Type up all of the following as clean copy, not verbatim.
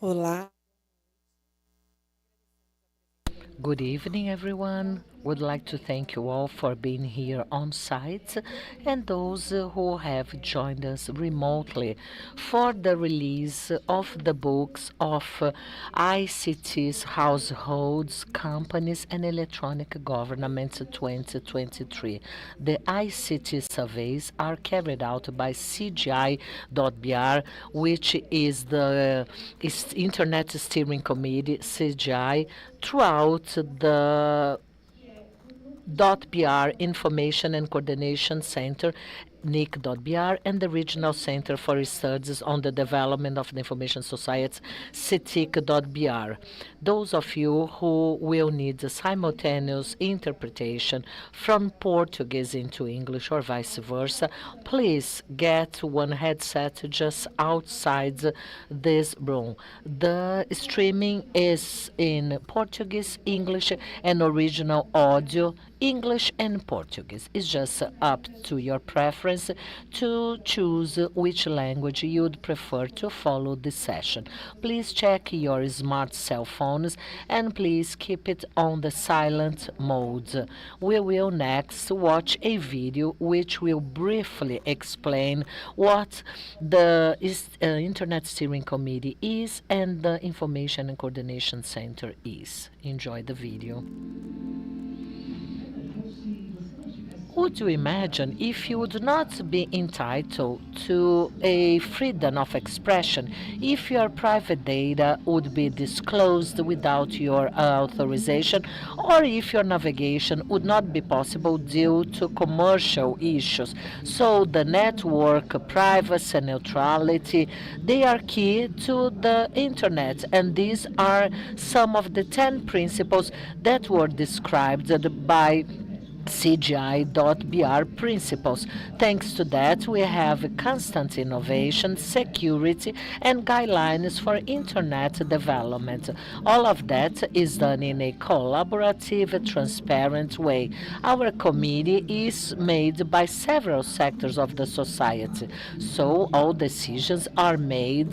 Olá, Good evening, everyone. Would like to thank you all for being here on site and those who have joined us remotely for the release of the books of ICT's Households, Companies and Electronic Government 2023. The ICT surveys are carried out by CGI.br, which is the Internet Steering Committee, CGI, throughout the .br Information and Coordination Center, NIC.br, and the Regional Center for Studies on the Development of the Information Society, Cetic.br. Those of you who will need a simultaneous interpretation from Portuguese into English or vice versa, please get one headset just outside this room. The streaming is in Portuguese, English, and original audio, English and Portuguese. It's just up to your preference to choose which language you'd prefer to follow this session. Please check your smart cell phones and please keep it on the silent mode. We will next watch a video which will briefly explain what the Internet Steering Committee is and the Information and Coordination Center is. Enjoy the video. Would you imagine if you would not be entitled to a freedom of expression if your private data would be disclosed without your authorization, or if your navigation would not be possible due to commercial issues? So the network privacy and neutrality, they are key to the internet, and these are some of the 10 principles that were described by CGI.br principles. Thanks to that, we have constant innovation, security, and guidelines for internet development. All of that is done in a collaborative, transparent way. Our committee is made by several sectors of the society, so all decisions are made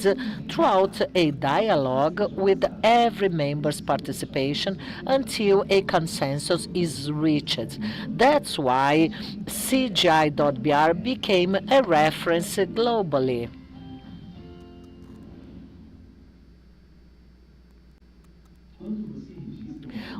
throughout a dialogue with every member's participation until a consensus is reached. That's why CGI.br became a reference globally.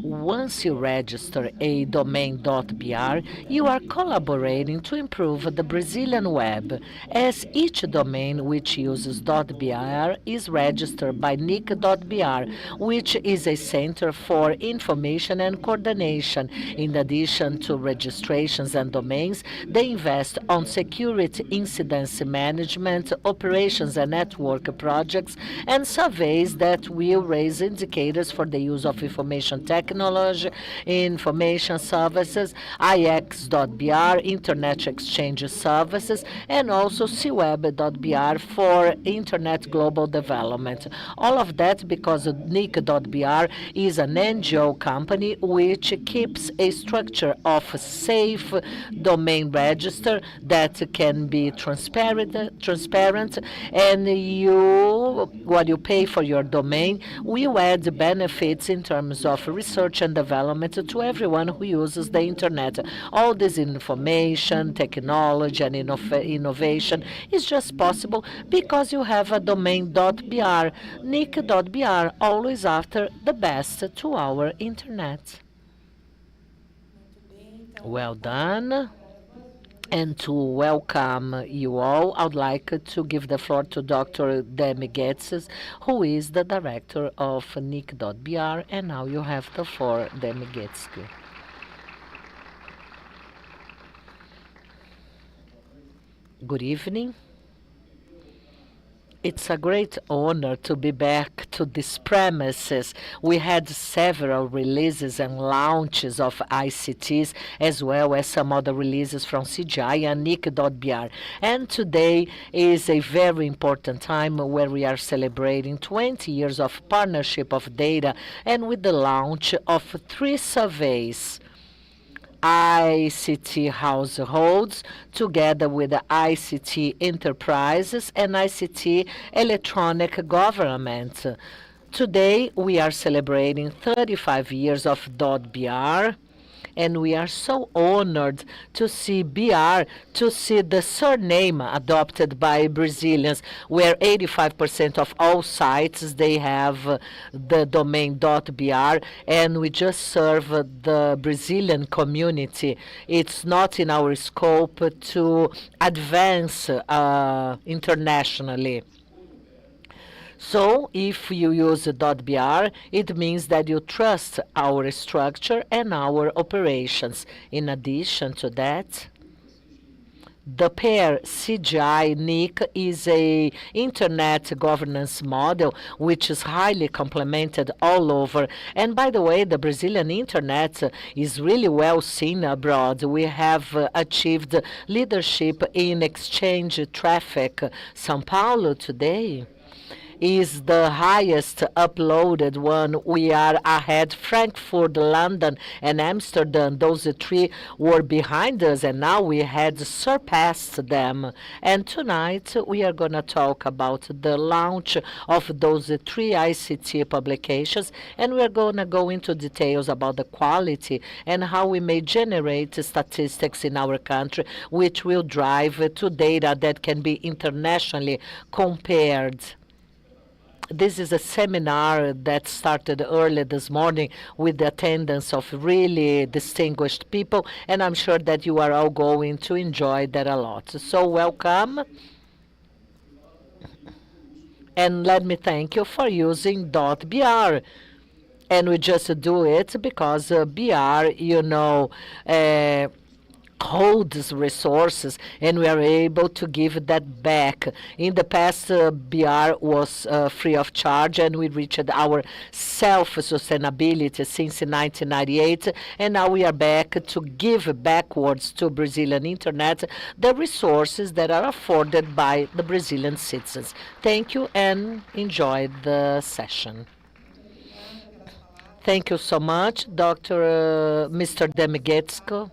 Once you register a domain.br, you are collaborating to improve the Brazilian web, as each domain which uses .br is registered by NIC.br, which is a center for information and coordination. In addition to registrations and domains, they invest on security incidence management, operations and network projects, and surveys that will raise indicators for the use of information technology, information services, IX.br, Internet Exchange Services, and also CWeb.br for Internet Global Development. All of that because NIC.br is an NGO company which keeps a structure of safe domain register that can be transparent, and what you pay for your domain will add benefits in terms of research and development to everyone who uses the internet. All this information, technology, and innovation is just possible because you have a domain.br, nick.br, always after the best to our internet. Well done. And to welcome you all, I would like to give the floor to Dr. Demigetsis, who is the director of NIC.br. And now you have the floor, Demigetsis. Good evening. It's a great honor to be back to these premises. We had several releases and launches of ICTs, as well as some other releases from CGI and NIC.br. And today is a very important time where we are celebrating 20 years of partnership of data, and with the launch of 3 surveys. ICT Households, together with the ICT Enterprises and ICT Electronic Government. Today, we are celebrating 35 years of .br, and we are so honored to see BR, to see the surname adopted by Brazilians, where 85% of all sites, they have the domain .br, and we just serve the Brazilian community. It's not in our scope to advance internationally. So if you use .br, it means that you trust our structure and our operations. In addition to that, the pair CGI-NIC is a internet governance model which is highly complemented all over. And by the way, the Brazilian internet is really well seen abroad. We have achieved leadership in exchange traffic. São Paulo today is the highest uploaded one. We are ahead. Frankfurt, London, and Amsterdam, those three were behind us, and now we had surpassed them. And tonight we are going to talk about the launch of those three ICT publications, and we're going to go into details about the quality and how we may generate statistics in our country, which will drive to data that can be internationally compared. This is a seminar that started early this morning with the attendance of really distinguished people, and I'm sure that you are all going to enjoy that a lot. So welcome. And let me thank you for using .br. And we just do it because BR, holds resources, and we are able to give that back. In the past, BR was free of charge, and we reached our self-sustainability since 1998, and now we are back to give backwards to Brazilian internet the resources that are afforded by the Brazilian citizens. Thank you and enjoy the session. Thank you so much, Mr. Demigetsko.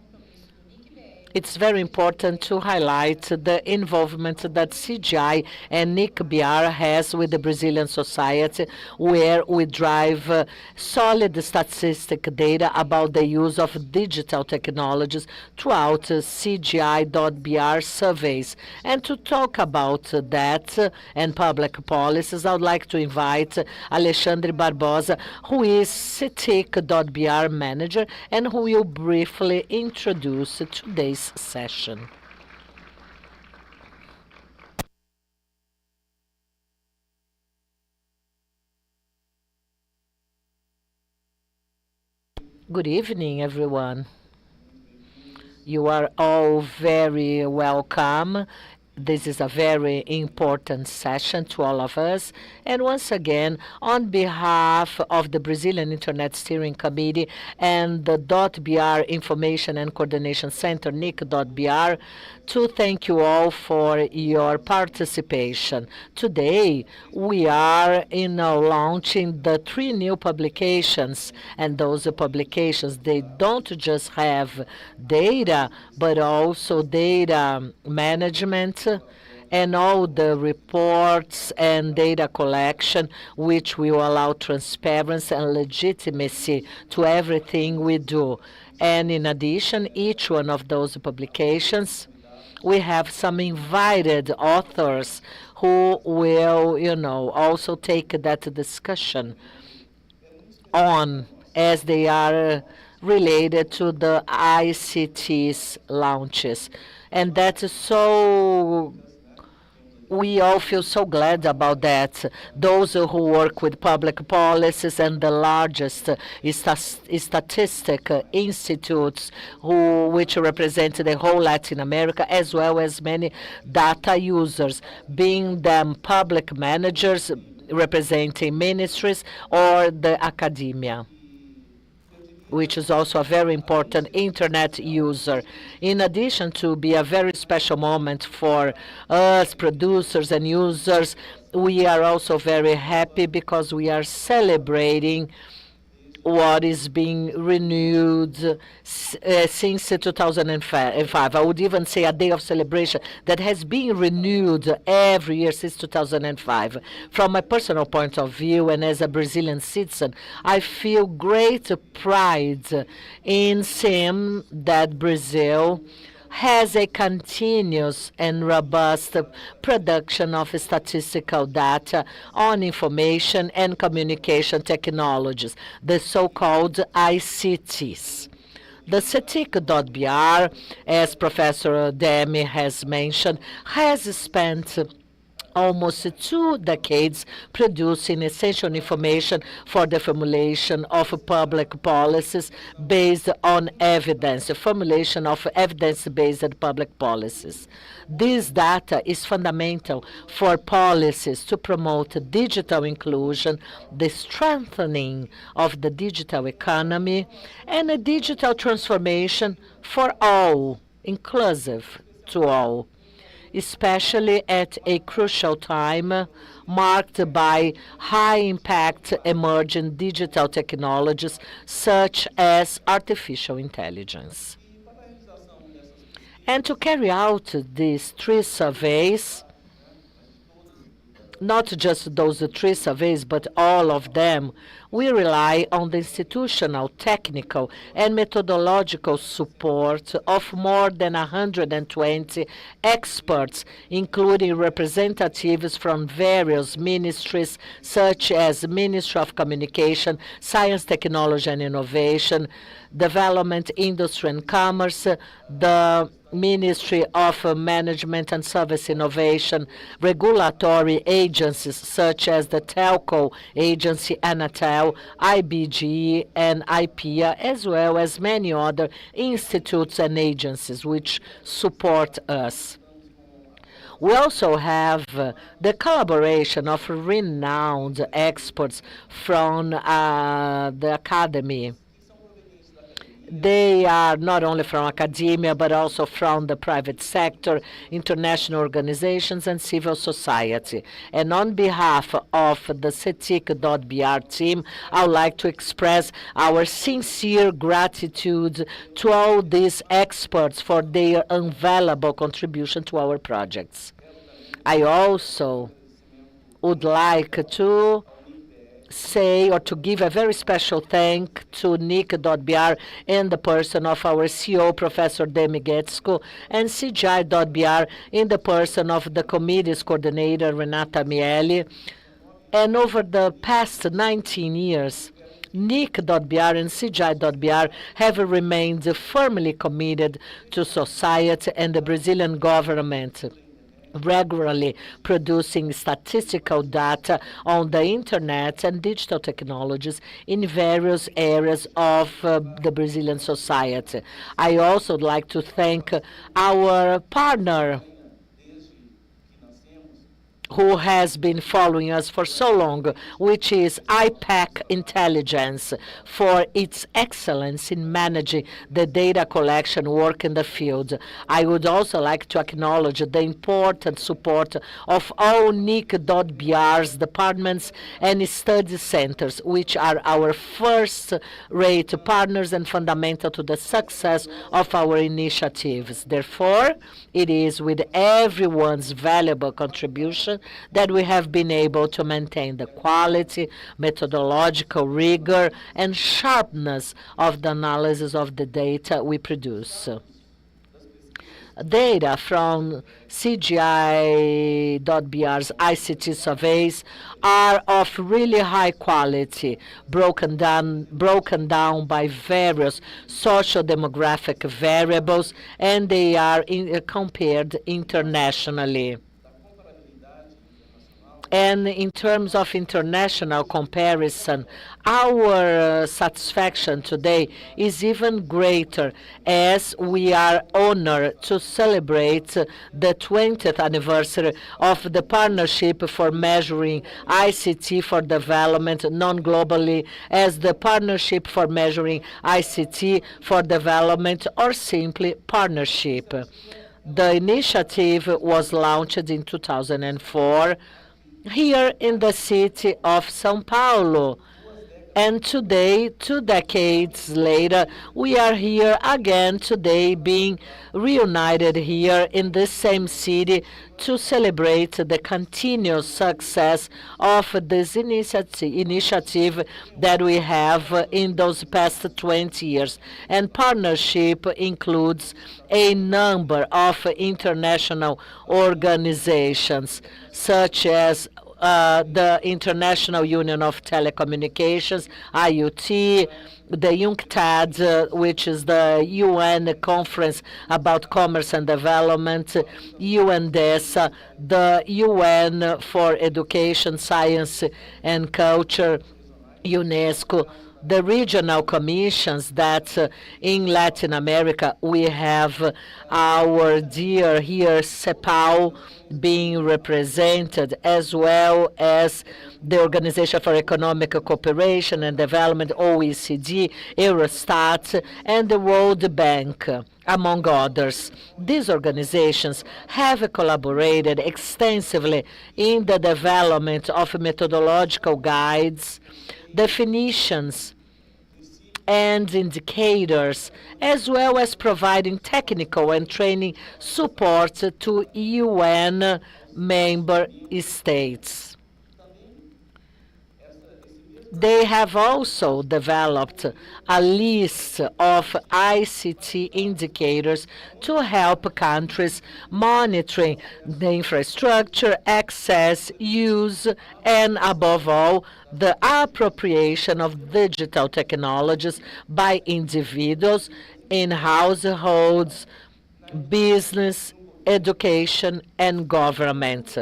It's very important to highlight the involvement that CGI and NIC.br has with the Brazilian society, where we drive solid statistic data about the use of digital technologies throughout CGI.br surveys. And to talk about that and public policies, I would like to invite Alexandre Barbosa, who is Cetic.br manager, and who will briefly introduce today's session. Good evening, everyone. You are all very welcome. This is a very important session to all of us. And once again, on behalf of the Brazilian Internet Steering Committee and the .br Information and Coordination Center, NIC.br, to thank you all for your participation. Today, we are launching the three new publications, and those publications, they don't just have data, but also data management, and all the reports and data collection, which will allow transparency and legitimacy to everything we do. And in addition, each one of those publications, we have some invited authors who will, also take that discussion on as they are related to the ICT's launches. And that is so, we all feel so glad about that. Those who work with public policies and the largest statistic institutes which represent the whole Latin America, as well as many data users, being them public managers representing ministries or the academia, which is also a very important internet user. In addition to be a very special moment for us, producers and users, we are also very happy because we are celebrating what is being renewed since 2005. I would even say a day of celebration that has been renewed every year since 2005. From my personal point of view and as a Brazilian citizen, I feel great pride in seeing that Brazil has a continuous and robust production of statistical data on information and communication technologies, the so-called ICTs. The Cetic.br, as Professor Demi has mentioned, has spent almost 2 decades producing essential information for the formulation of public policies based on evidence, the formulation of evidence-based public policies. This data is fundamental for policies to promote digital inclusion, the strengthening of the digital economy, and a digital transformation for all, inclusive to all, especially at a crucial time marked by high-impact emerging digital technologies such as artificial intelligence. And to carry out these 3 surveys, not just those 3 surveys, but all of them, we rely on the institutional, technical, and methodological support of more than 120 experts, including representatives from various ministries such as Ministry of Communication, Science, Technology and Innovation, Development, Industry and Commerce, the Ministry of Management and Service Innovation, regulatory agencies such as the Telco Agency, Anatel, IBGE, and IPEA, as well as many other institutes and agencies which support us. We also have the collaboration of renowned experts from the academy. They are not only from academia, but also from the private sector, international organizations, and civil society. And on behalf of the Cetic.br team, I would like to express our sincere gratitude to all these experts for their invaluable contribution to our projects. I also would like to say or to give a very special thank to NIC.br in the person of our CEO, Professor Demi, and CGI.br in the person of the committee's coordinator, Renata Mielli. And over the past 19 years, NIC.br and CGI.br have remained firmly committed to society and the Brazilian government, regularly producing statistical data on the internet and digital technologies in various areas of the Brazilian society. I also would like to thank our partner who has been following us for so long, which is IPAC Intelligence, for its excellence in managing the data collection work in the field. I would also like to acknowledge the important support of all NIC.br's departments and study centers, which are our first-rate partners and fundamental to the success of our initiatives. Therefore, it is with everyone's valuable contribution that we have been able to maintain the quality, methodological rigor, and sharpness of the analysis of the data we produce. Data from CGI.br's ICT surveys are of really high quality, broken down by various social demographic variables, and they are compared internationally. And in terms of international comparison, our satisfaction today is even greater as we are honored to celebrate the 20th anniversary of the Partnership for Measuring ICT for Development, known globally as the Partnership for Measuring ICT for Development, or simply Partnership. The initiative was launched in 2004 here in the city of São Paulo, And today, 2 decades later, we are here again today, being reunited here in this same city to celebrate the continuous success of this initiative that we have in those past 20 years. And partnership includes a number of international organizations, such as the International Union of Telecommunications, IoT, the UNCTAD, which is the UN Conference about Commerce and Development, UNDESA, the UN for Education, Science and Culture, UNESCO, the regional commissions that in Latin America we have our dear here CEPAL being represented, as well as the Organization for Economic Cooperation and Development, OECD, Eurostat, and the World Bank, among others. These organizations have collaborated extensively in the development of methodological guides, definitions, and indicators, as well as providing technical and training support to UN member states. They have also developed a list of ICT indicators to help countries monitoring the infrastructure, access, use, and above all, the appropriation of digital technologies by individuals in households, business, education, and government.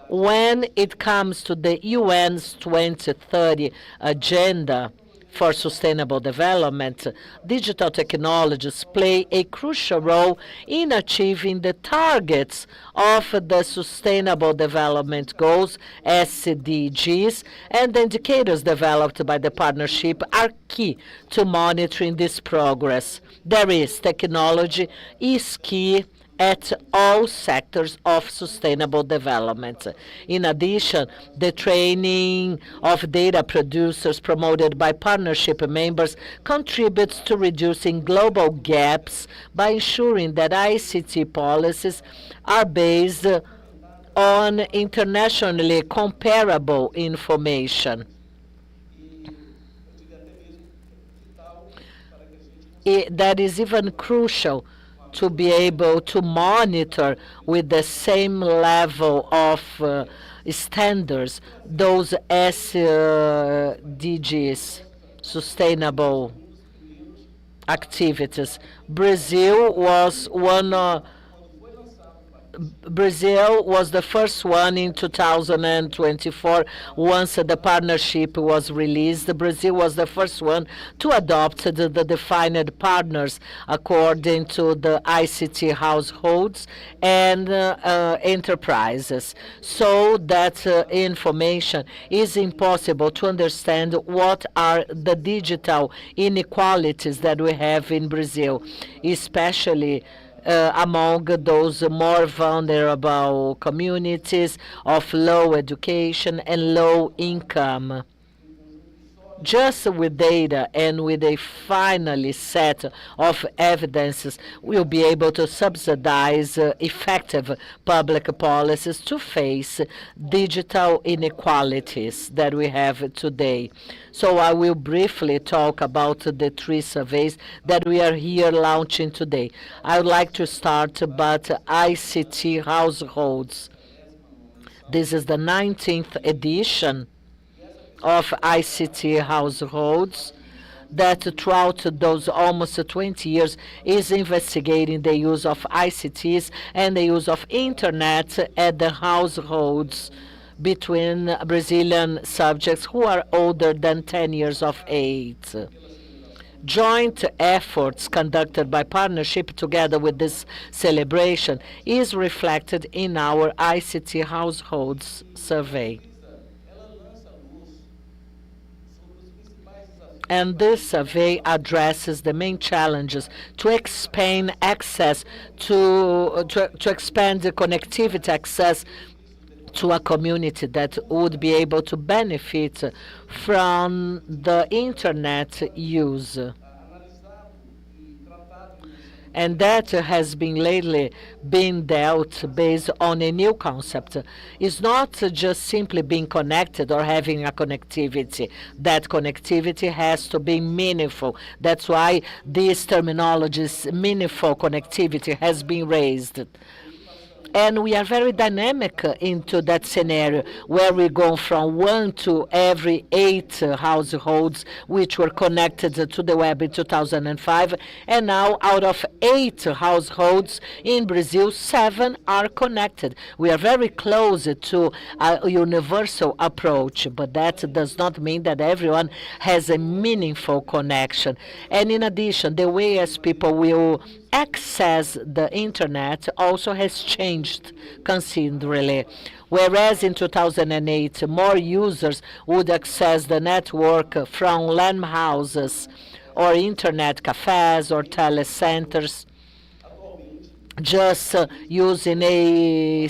When it comes to the UN's 2030 agenda for sustainable development, digital technologies play a crucial role in achieving the targets of the Sustainable Development Goals, SDGs, and the indicators developed by the partnership are key to monitoring this progress. Technology is key at all sectors of sustainable development. In addition, the training of data producers promoted by partnership members contributes to reducing global gaps by ensuring that ICT policies are based on internationally comparable information. That is even crucial to be able to monitor with the same level of standards those SDGs, sustainable activities. Brazil was the first one in 2024. Once the partnership was released, Brazil was the first one to adopt the defined partners according to the ICT households and enterprises, so that information is impossible to understand what are the digital inequalities that we have in Brazil, especially among those more vulnerable communities of low education and low income. Just with data and with a finally set of evidences, we'll be able to subsidize effective public policies to face digital inequalities that we have today. So I will briefly talk about the 3 surveys that we are here launching today. I would like to start about ICT Households. This is the 19th edition of ICT Households that throughout those almost 20 years is investigating the use of ICTs and the use of internet at the households between Brazilian subjects who are older than 10 years of age. Joint efforts conducted by partnership together with this celebration is reflected in our ICT Households survey. And this survey addresses the main challenges to expand access to expand the connectivity access to a community that would be able to benefit from the internet use. And that has been lately been dealt based on a new concept. It's not just simply being connected or having a connectivity. That connectivity has to be meaningful. That's why this terminology, meaningful connectivity, has been raised. And we are very dynamic into that scenario where we go from 1 to every 8 households which were connected to the web in 2005. And now out of 8 households in Brazil, 7 are connected. We are very close to a universal approach, but that does not mean that everyone has a meaningful connection. And in addition, the way as people will access the internet also has changed considerably. Whereas in 2008, more users would access the network from LAN houses or internet cafes or telecenters, just using a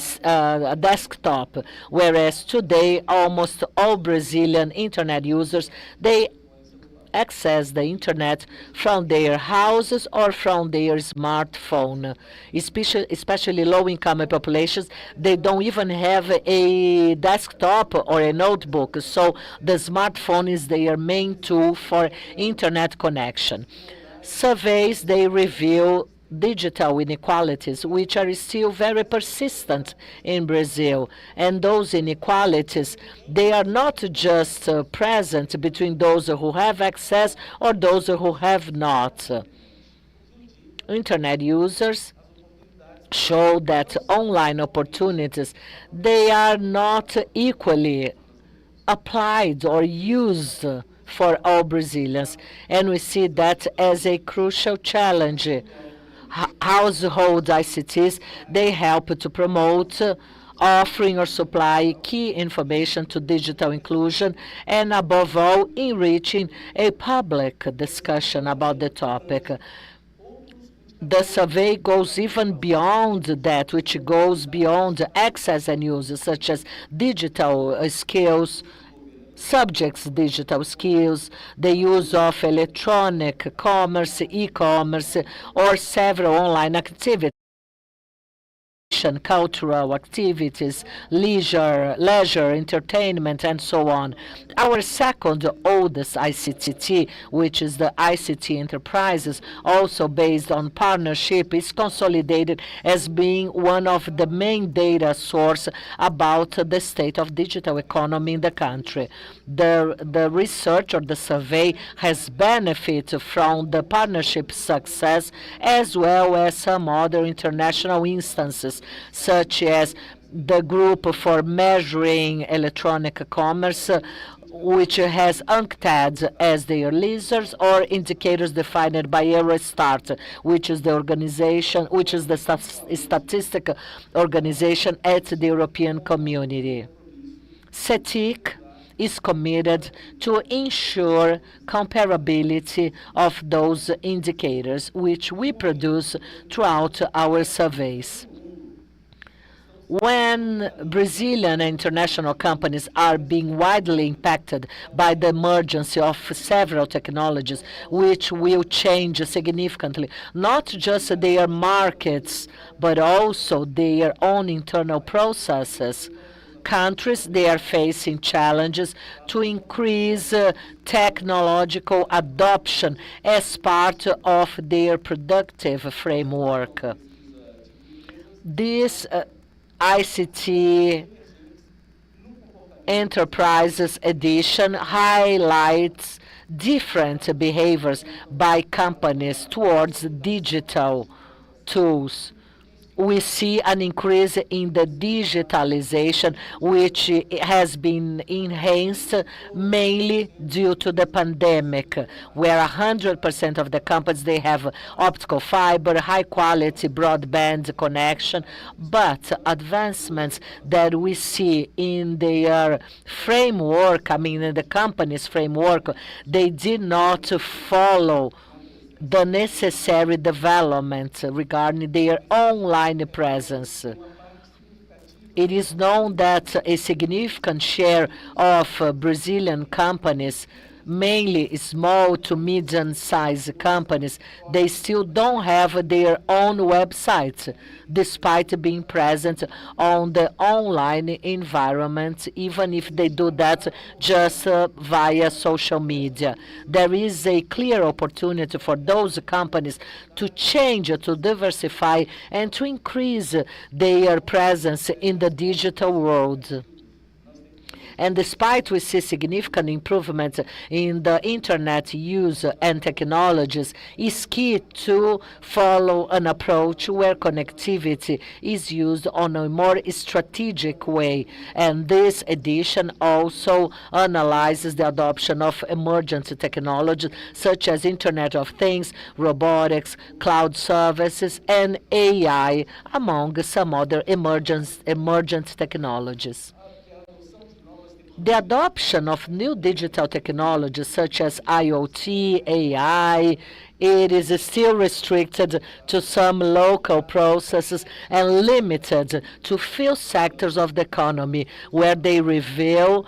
desktop, whereas today almost all Brazilian internet users, they access the internet from their houses or from their smartphone. Especially low-income populations, they don't even have a desktop or a notebook, so the smartphone is their main tool for internet connection. Surveys, they reveal digital inequalities, which are still very persistent in Brazil. And those inequalities, they are not just present between those who have access or those who have not. Internet users show that online opportunities, they are not equally applied or used for all Brazilians. And we see that as a crucial challenge. Household ICTs, they help to promote offering or supply key information to digital inclusion and, above all, enriching a public discussion about the topic. The survey goes even beyond that, which goes beyond access and use, such as digital skills, subjects' digital skills, the use of electronic commerce, e-commerce, or several online activities, cultural activities, leisure, entertainment, and so on. Our second oldest ICT, which is the ICT Enterprises, also based on partnership, is consolidated as being one of the main data source about the state of digital economy in the country. The research or the survey has benefited from the partnership success as well as some other international instances, such as the Group for Measuring Electronic Commerce, which has UNCTAD as their leaders, or indicators defined by Eurostat, which is the organization, which is the statistical organization at the European Community. Cetic is committed to ensure comparability of those indicators, which we produce throughout our surveys. When Brazilian and international companies are being widely impacted by the emergence of several technologies which will change significantly not just their markets but also their own internal processes, countries, they are facing challenges to increase technological adoption as part of their productive framework. This ICT Enterprises edition highlights different behaviors by companies towards digital tools. We see an increase in the digitalization, which has been enhanced mainly due to the pandemic, where 100% of the companies, they have optical fiber, high-quality broadband connection, but advancements that we see in their framework, in the company's framework, they did not follow the necessary development regarding their online presence. It is known that a significant share of Brazilian companies, mainly small to medium-sized companies, they still don't have their own websites, despite being present on the online environment, even if they do that just via social media. There is a clear opportunity for those companies to change, to diversify, and to increase their presence in the digital world. And despite we see significant improvements in the internet use and technologies, it's key to follow an approach where connectivity is used on a more strategic way. And this edition also analyzes the adoption of emergent technologies such as Internet of Things, robotics, cloud services, and AI, among some other emergent technologies. The adoption of new digital technologies such as IoT, AI, it is still restricted to some local processes and limited to few sectors of the economy where they reveal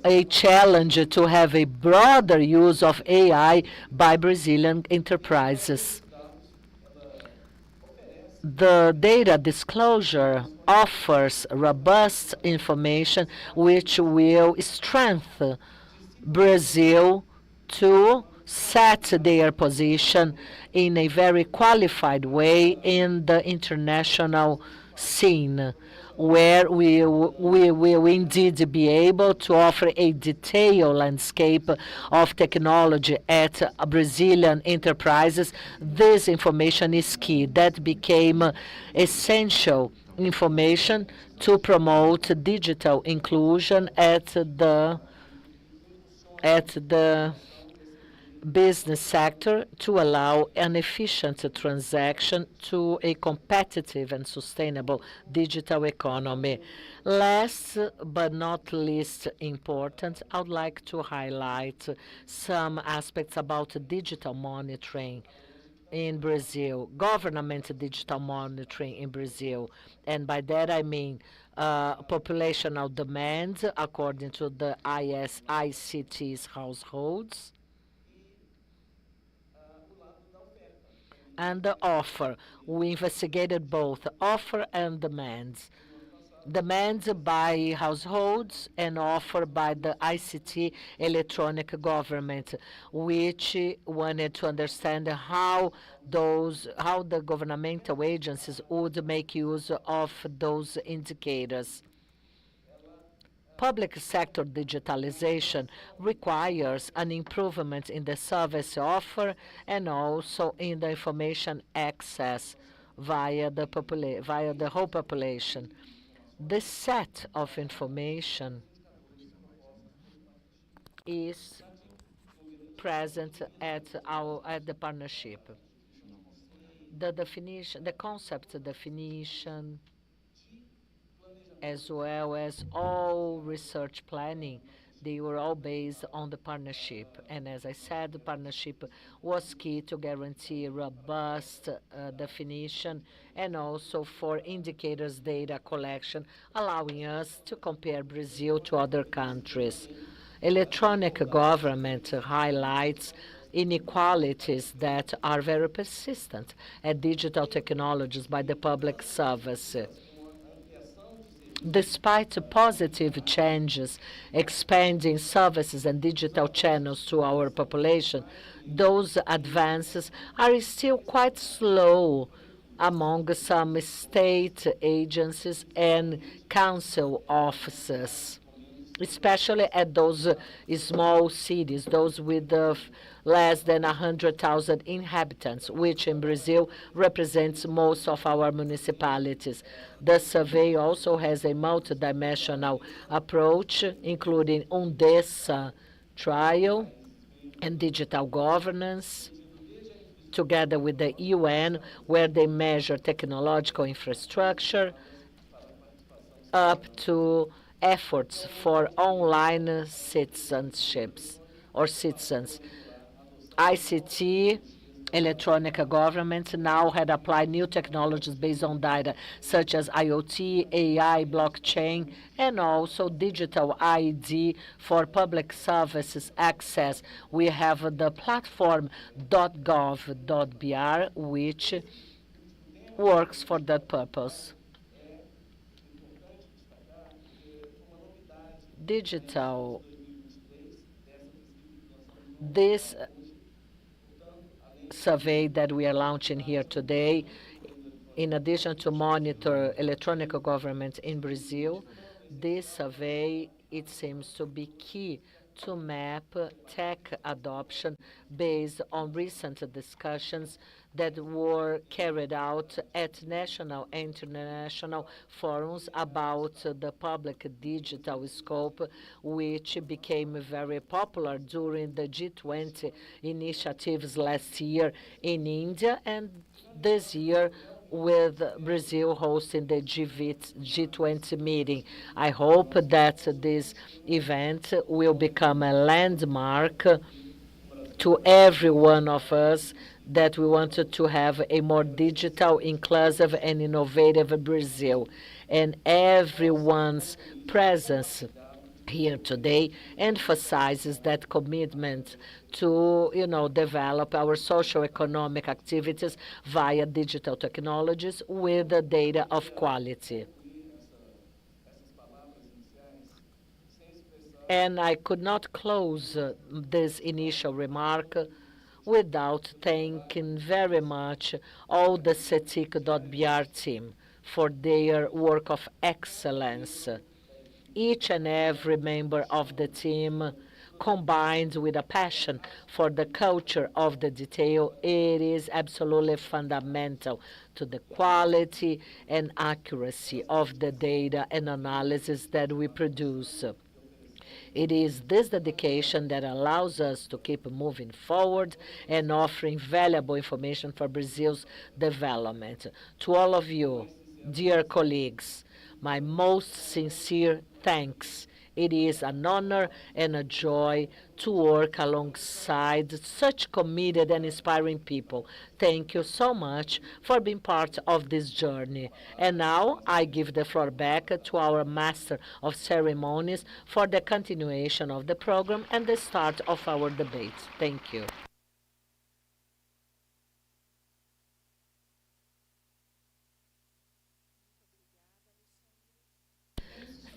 a challenge to have a broader use of AI by Brazilian enterprises. The data disclosure offers robust information which will strengthen Brazil to set their position in a very qualified way in the international scene, where we will indeed be able to offer a detailed landscape of technology at Brazilian enterprises. This information is key. That became essential information to promote digital inclusion at the business sector to allow an efficient transaction to a competitive and sustainable digital economy. Last but not least important, I would like to highlight some aspects about digital monitoring in Brazil, government digital monitoring in Brazil. And by that I mean populational demand according to the ICT households, and the offer. We investigated both offer and demands. Demands by households and offer by the ICT electronic government, which wanted to understand how the governmental agencies would make use of those indicators. Public sector digitalization requires an improvement in the service offer and also in the information access via the whole population. This set of information is present at the partnership. The definition, the concept definition, as well as all research planning, they were all based on the partnership. And as I said, the partnership was key to guarantee robust definition and also for indicators data collection, allowing us to compare Brazil to other countries. Electronic government highlights inequalities that are very persistent at digital technologies by the public service. Despite positive changes, expanding services and digital channels to our population, those advances are still quite slow among some state agencies and council offices, especially at those small cities, those with less than 100,000 inhabitants, which in Brazil represents most of our municipalities. The survey also has a multidimensional approach, including UNDESA trial and digital governance, together with the UN, where they measure technological infrastructure, up to efforts for online citizenships or citizens. ICT electronic governments now had applied new technologies based on data, such as IoT, AI, blockchain, and also digital ID for public services access. We have the platform .gov.br, which works for that purpose. Digital. This survey that we are launching here today, in addition to monitor electronic government in Brazil, this survey, it seems to be key to map tech adoption based on recent discussions that were carried out at national and international forums about the public digital scope, which became very popular during the G20 initiatives last year in India, and this year with Brazil hosting the G20 meeting. I hope that this event will become a landmark to every one of us that we wanted to have a more digital, inclusive, and innovative Brazil. And everyone's presence here today emphasizes that commitment to, develop our social economic activities via digital technologies with the data of quality. And I could not close this initial remark without thanking very much all the Cetic.br team for their work of excellence. Each and every member of the team, combined with a passion for the culture of the detail, it is absolutely fundamental to the quality and accuracy of the data and analysis that we produce. It is this dedication that allows us to keep moving forward and offering valuable information for Brazil's development. To all of you, dear colleagues, my most sincere thanks. It is an honor and a joy to work alongside such committed and inspiring people. Thank you so much for being part of this journey. And now I give the floor back to our Master of Ceremonies for the continuation of the program and the start of our debate. Thank you.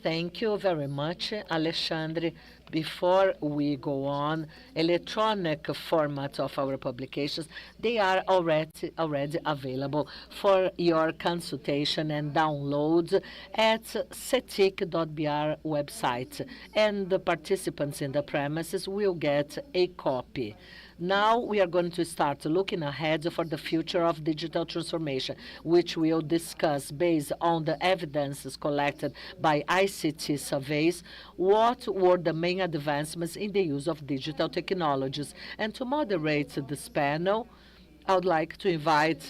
Thank you very much, Alexandre. Before we go on, electronic format of our publications, they are already available for your consultation and download at Cetic.br website, and the participants in the premises will get a copy. Now we are going to start looking ahead for the future of digital transformation, which we'll discuss based on the evidences collected by ICT surveys, what were the main advancements in the use of digital technologies. And to moderate this panel, I would like to invite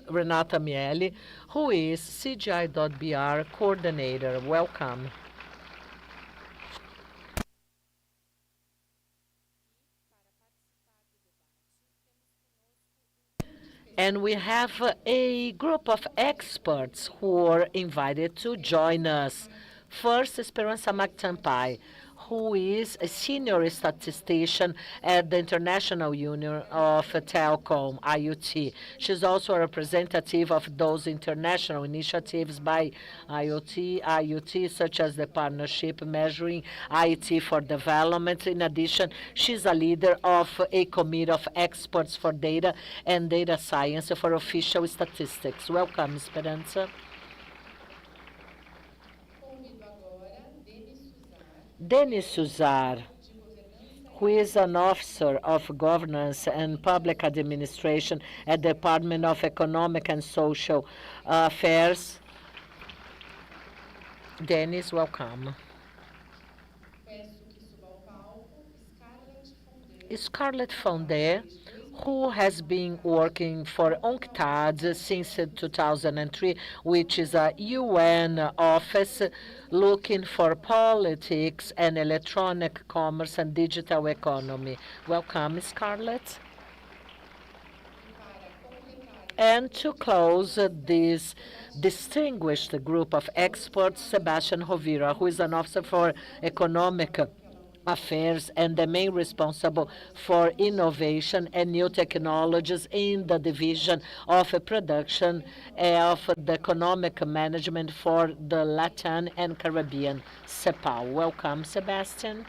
Renata Mielli, who is CGI.br coordinator. Welcome. And we have a group of experts who are invited to join us. First, Esperanza Magpantay, who is a senior statistician at the International Union of Telecom, IoT. She's also a representative of those international initiatives by IoT, such as the partnership Measuring ICT for Development. In addition, she's a leader of a committee of experts for data and data science for official statistics. Welcome, Esperanza. Deniz Susar, who is an officer of governance and public administration at the Department of Economic and Social Affairs. Deniz, welcome. Scarlett Fondeur, who has been working for UNCTAD since 2003, which is a UN office looking for politics and electronic commerce and digital economy. Welcome, Scarlett. And to close this distinguished group of experts, Sebastián Rovira, who is an officer for economic affairs and the main responsible for innovation and new technologies in the division of production of the economic management for the Latin and Caribbean, CEPAL. Welcome, Sebastian.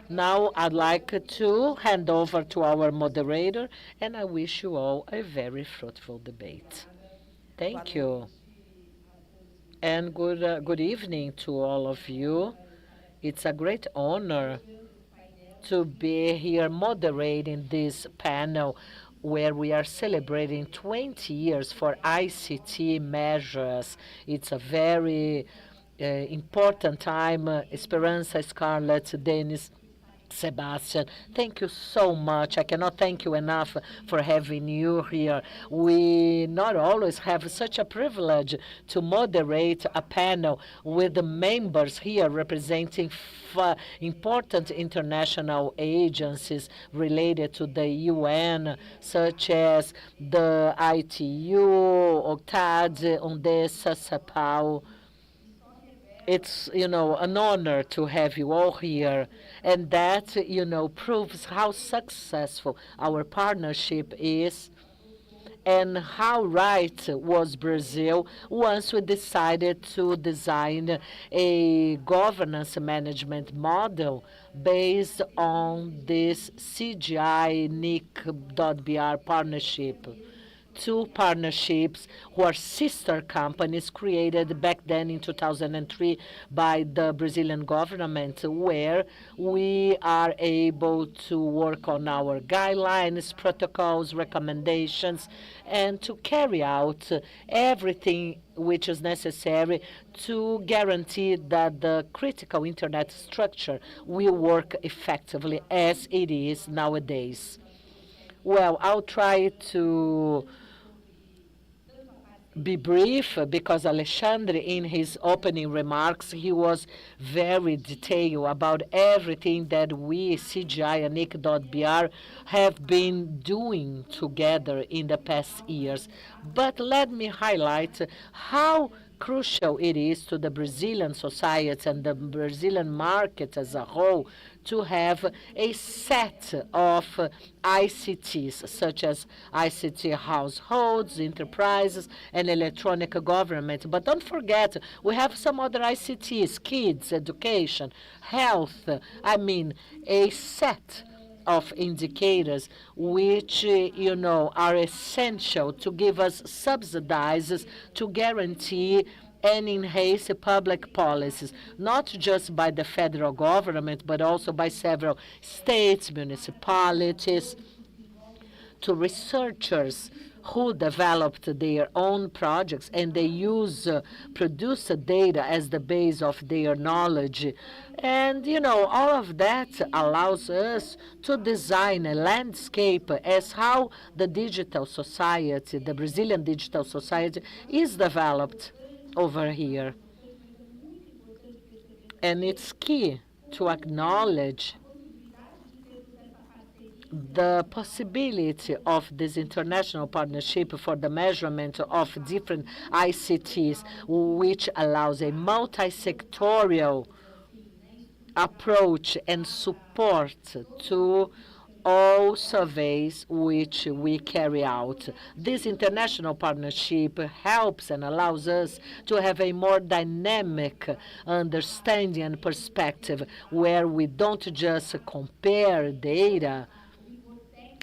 Now I'd like to hand over to our moderator, and I wish you all a very fruitful debate. Thank you. And good evening to all of you. It's a great honor to be here moderating this panel where we are celebrating 20 years for ICT measures. It's a very important time. Esperanza, Scarlett, Deniz, Sebastian, thank you so much. I cannot thank you enough for having you here. We not always have such a privilege to moderate a panel with the members here representing important international agencies related to the UN, such as the ITU, UNCTAD, UNDESA, CEPAL. It's, an honor to have you all here. And that, proves how successful our partnership is and how right was Brazil once we decided to design a governance management model based on this CGI.br partnership. Two partnerships who are sister companies created back then in 2003 by the Brazilian government, where we are able to work on our guidelines, protocols, recommendations, and to carry out everything which is necessary to guarantee that the critical internet structure will work effectively as it is nowadays. Well, I'll try to be brief because Alexandre, in his opening remarks, he was very detailed about everything that we, CGI and NIC.br, have been doing together in the past years. But let me highlight how crucial it is to the Brazilian society and the Brazilian market as a whole to have a set of ICTs, such as ICT households, enterprises, and electronic government. But don't forget, we have some other ICTs, kids, education, health, a set of indicators which, are essential to give us subsidies to guarantee and enhance public policies, not just by the federal government, but also by several states, municipalities, to researchers who developed their own projects and they use produce data as the base of their knowledge. And, all of that allows us to design a landscape as how the digital society, the Brazilian digital society, is developed over here. And it's key to acknowledge the possibility of this international partnership for the measurement of different ICTs, which allows a multi-sectorial approach and support to all surveys which we carry out. This international partnership helps and allows us to have a more dynamic understanding and perspective where we don't just compare data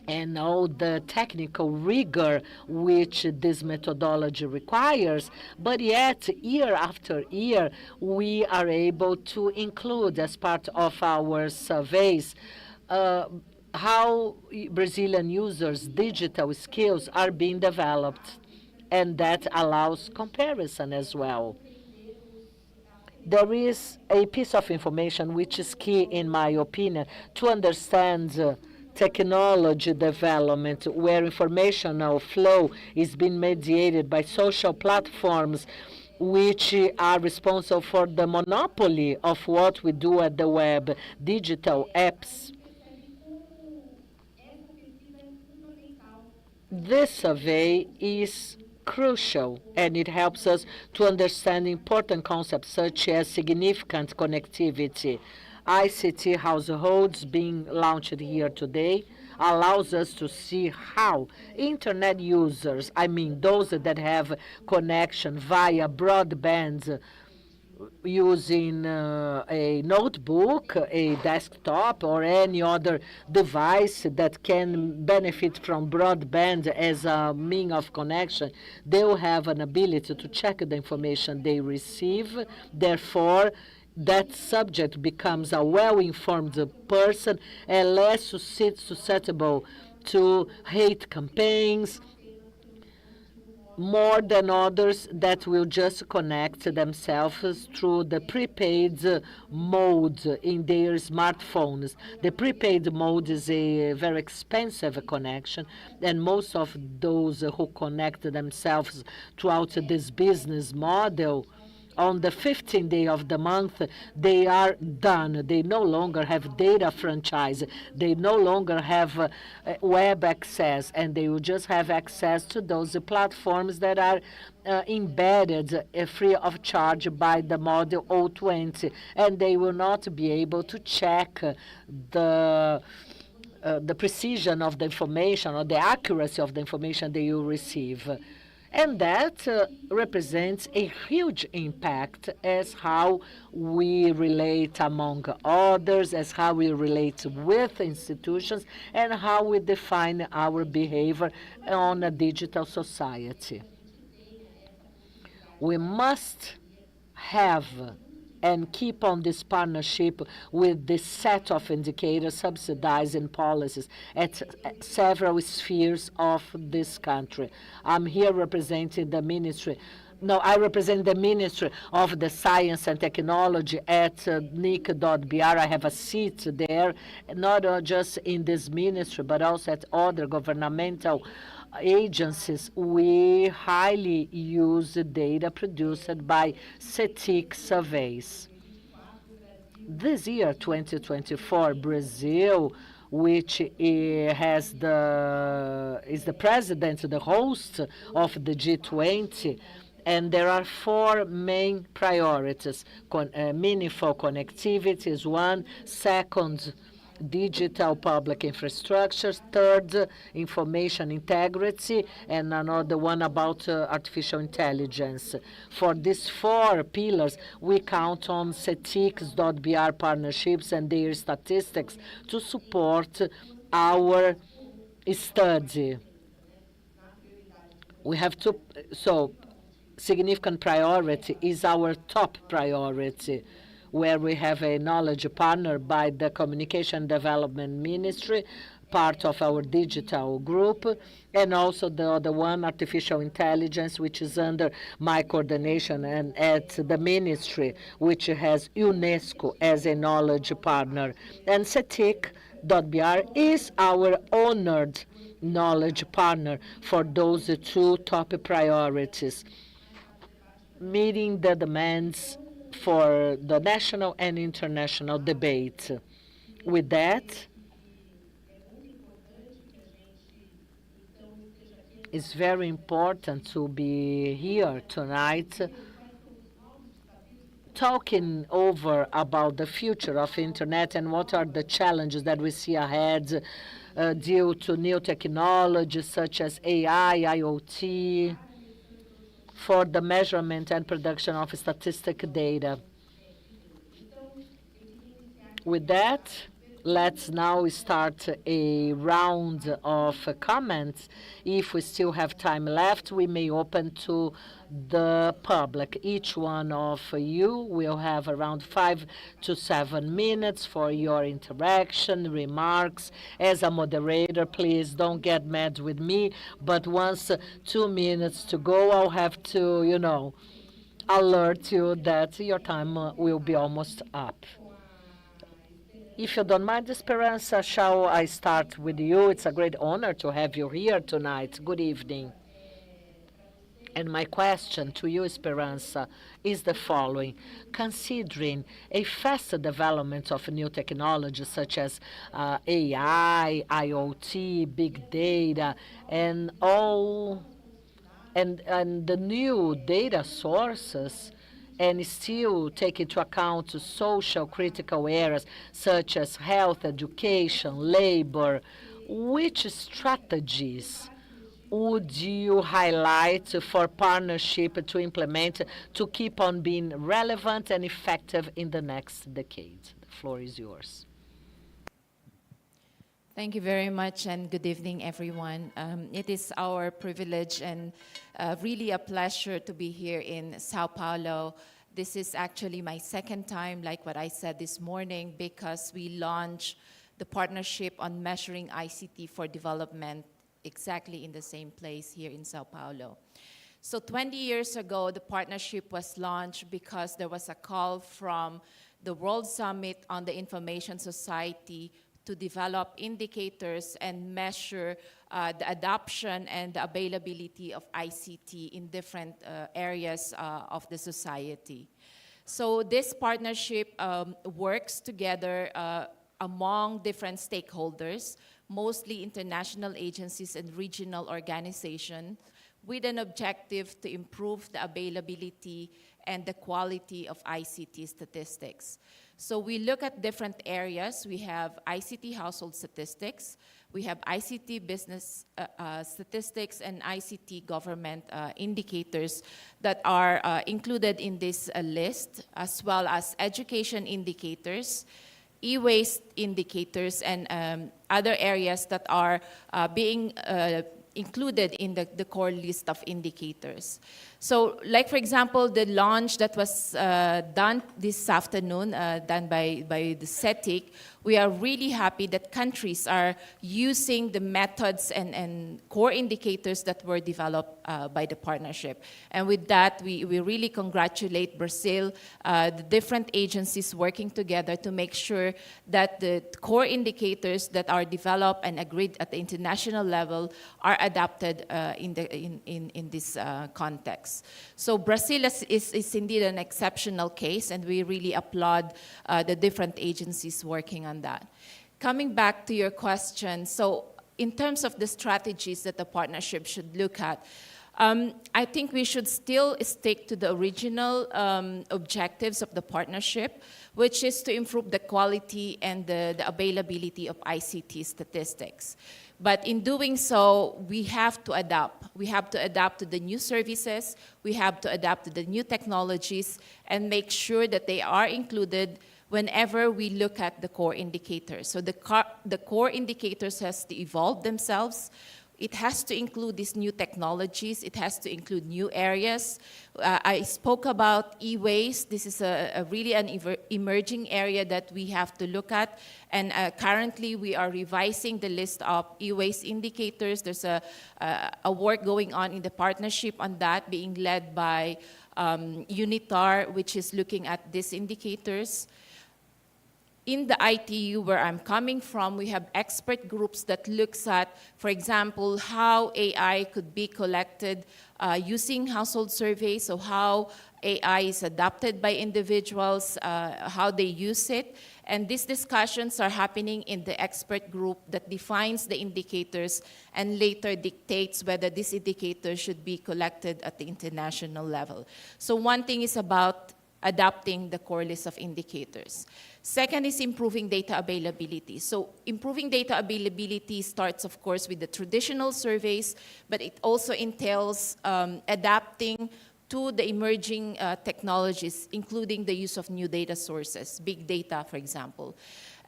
and all the technical rigor which this methodology requires, but yet year after year we are able to include as part of our surveys how Brazilian users' digital skills are being developed, and that allows comparison as well. There is a piece of information which is key, in my opinion, to understand technology development, where informational flow is being mediated by social platforms which are responsible for the monopoly of what we do at the web, digital apps. This survey is crucial, and it helps us to understand important concepts such as significant connectivity. ICT Households, being launched here today, allows us to see how internet users, I mean those that have connection via broadband using a notebook, a desktop, or any other device that can benefit from broadband as a means of connection, they will have an ability to check the information they receive. Therefore, that subject becomes a well-informed person and less susceptible to hate campaigns, more than others that will just connect themselves through the prepaid mode in their smartphones. The prepaid mode is a very expensive connection, and most of those who connect themselves throughout this business model, on the 15th day of the month, they are done. They no longer have data franchise. They no longer have web access, and they will just have access to those platforms that are embedded free of charge by the model 020, and they will not be able to check the precision of the information or the accuracy of the information they will receive. And that represents a huge impact as how we relate among others, as how we relate with institutions, and how we define our behavior on a digital society. We must have and keep on this partnership with this set of indicators subsidizing policies at several spheres of this country. I'm here representing the ministry. No, I represent the Ministry of the Science and Technology at NIC.br. I have a seat there, not just in this ministry, but also at other governmental agencies. We highly use the data produced by Cetic surveys. This year, 2024, Brazil, which is the president, the host of the G20, and there are four main priorities. Meaningful connectivity is one. Second, digital public infrastructures. Third, information integrity, and another one about artificial intelligence. For these four pillars, we count on Cetic.br partnerships and their statistics to support our study. We have to, so significant priority is our top priority, where we have a knowledge partner by the Communication Development Ministry, part of our digital group, and also the other one, artificial intelligence, which is under my coordination, and at the ministry, which has UNESCO as a knowledge partner. And Cetic.br is our honored knowledge partner for those two top priorities, meeting the demands for the national and international debate. With that, it's very important to be here tonight talking over about the future of internet and what are the challenges that we see ahead due to new technologies such as AI, IoT, for the measurement and production of statistic data. With that, let's now start a round of comments. If we still have time left, we may open to the public. Each one of you will have around 5 to 7 minutes for your interaction, remarks. As a moderator, please don't get mad with me, but once 2 minutes to go, I'll have to, alert you that your time will be almost up. If you don't mind, Esperanza, shall I start with you? It's a great honor to have you here tonight. Good evening. And my question to you, Esperanza, is the following. Considering a faster development of new technologies such as AI, IoT, big data, and all and the new data sources, and still take into account social critical areas such as health, education, labor, which strategies would you highlight for partnership to implement to keep on being relevant and effective in the next decade? The floor is yours. Thank you very much, and good evening, everyone. It is our privilege and really a pleasure to be here in Sao Paulo. This is actually my second time, like what I said this morning, because we launched the partnership on measuring ICT for development exactly in the same place here in Sao Paulo. So 20 years ago, the partnership was launched because there was a call from the World Summit on the Information Society to develop indicators and measure the adoption and the availability of ICT in different areas of the society. So this partnership works together among different stakeholders, mostly international agencies and regional organizations, with an objective to improve the availability and the quality of ICT statistics. So we look at different areas. We have ICT household statistics, we have ICT business statistics, and ICT government indicators that are included in this list, as well as education indicators, e-waste indicators, and other areas that are being included in the core list of indicators. So, like for example, the launch that was done this afternoon, done by the Cetic, we are really happy that countries are using the methods and core indicators that were developed by the partnership. And with that, we really congratulate Brazil, the different agencies working together to make sure that the core indicators that are developed and agreed at the international level are adapted in this context. So Brazil is indeed an exceptional case, and we really applaud the different agencies working on that. Coming back to your question, so in terms of the strategies that the partnership should look at, I think we should still stick to the original objectives of the partnership, which is to improve the quality and the availability of ICT statistics. But in doing so, we have to adapt. We have to adapt to the new services, we have to adapt to the new technologies, and make sure that they are included whenever we look at the core indicators. So the core indicators has to evolve themselves. It has to include these new technologies. It has to include new areas. I spoke about e-waste. This is a really an emerging area that we have to look at. And currently, we are revising the list of e-waste indicators. There's a work going on in the partnership on that, being led by UNITAR, which is looking at these indicators. In the ITU, where I'm coming from, we have expert groups that looks at, for example, how AI could be collected using household surveys, so how AI is adopted by individuals, how they use it. And these discussions are happening in the expert group that defines the indicators and later dictates whether this indicator should be collected at the international level. So one thing is about adapting the core list of indicators. Second is improving data availability. So improving data availability starts, of course, with the traditional surveys, but it also entails adapting to the emerging technologies, including the use of new data sources, big data, for example.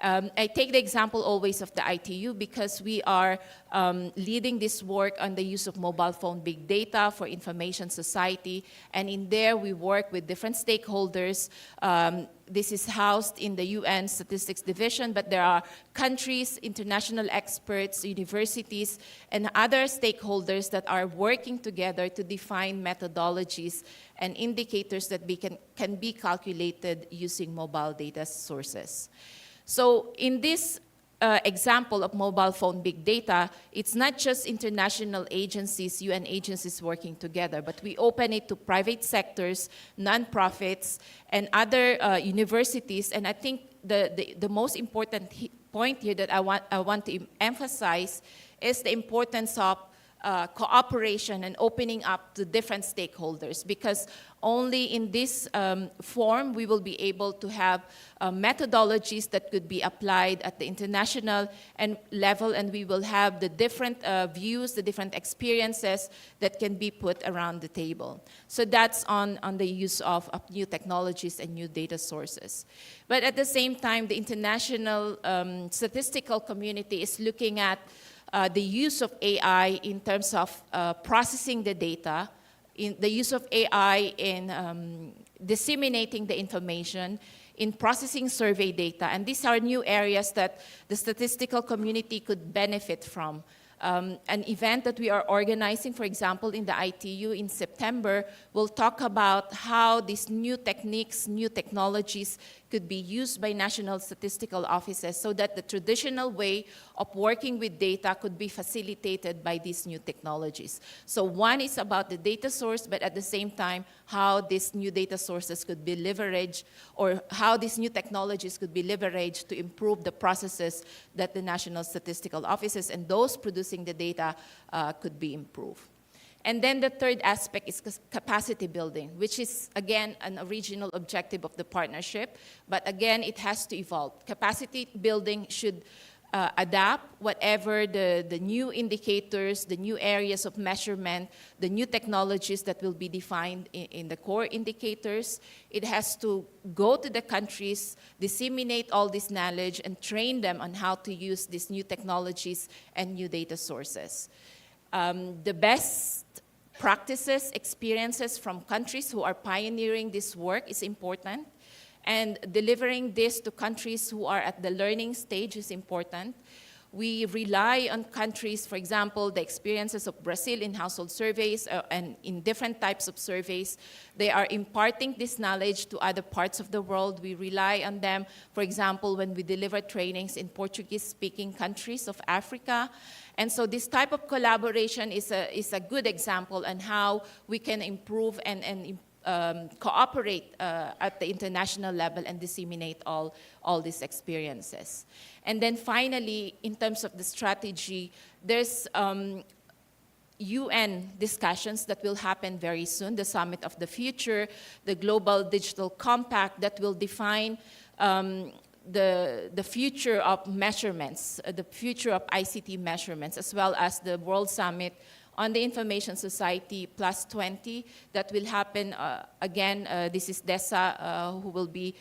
I take the example always of the ITU because we are leading this work on the use of mobile phone big data for information society. And in there, we work with different stakeholders. This is housed in the UN Statistics Division, but there are countries, international experts, universities, and other stakeholders that are working together to define methodologies and indicators that can be calculated using mobile data sources. So in this example of mobile phone big data, it's not just international agencies, UN agencies working together, but we open it to private sectors, nonprofits, and other universities. And I think the most important point here that I want to emphasize is the importance of cooperation and opening up to different stakeholders, because only in this form we will be able to have methodologies that could be applied at the international level, and we will have the different views, the different experiences that can be put around the table. So that's on the use of new technologies and new data sources. But at the same time, the international statistical community is looking at the use of AI in terms of processing the data, in the use of AI in disseminating the information, in processing survey data. And these are new areas that the statistical community could benefit from. An event that we are organizing, for example, in the ITU in September, will talk about how these new techniques, new technologies could be used by national statistical offices so that the traditional way of working with data could be facilitated by these new technologies. So one is about the data source, but at the same time, how these new data sources could be leveraged, or how these new technologies could be leveraged to improve the processes that the national statistical offices and those producing the data could be improved. And then the third aspect is capacity building, which is, again, an original objective of the partnership. But again, it has to evolve. Capacity building should adapt whatever the new indicators, the new areas of measurement, the new technologies that will be defined in the core indicators. It has to go to the countries, disseminate all this knowledge, and train them on how to use these new technologies and new data sources. The best practices, experiences from countries who are pioneering this work is important, and delivering this to countries who are at the learning stage is important. We rely on countries, for example, the experiences of Brazil in household surveys and in different types of surveys. They are imparting this knowledge to other parts of the world. We rely on them, for example, when we deliver trainings in Portuguese-speaking countries of Africa. And so this type of collaboration is a good example on how we can improve and cooperate at the international level and disseminate all these experiences. And then finally, in terms of the strategy, there's UN discussions that will happen very soon, the Summit of the Future, the Global Digital Compact that will define the future of measurements, the future of ICT measurements, as well as the World Summit on the Information Society Plus 20 that will happen again. This is DESA who will be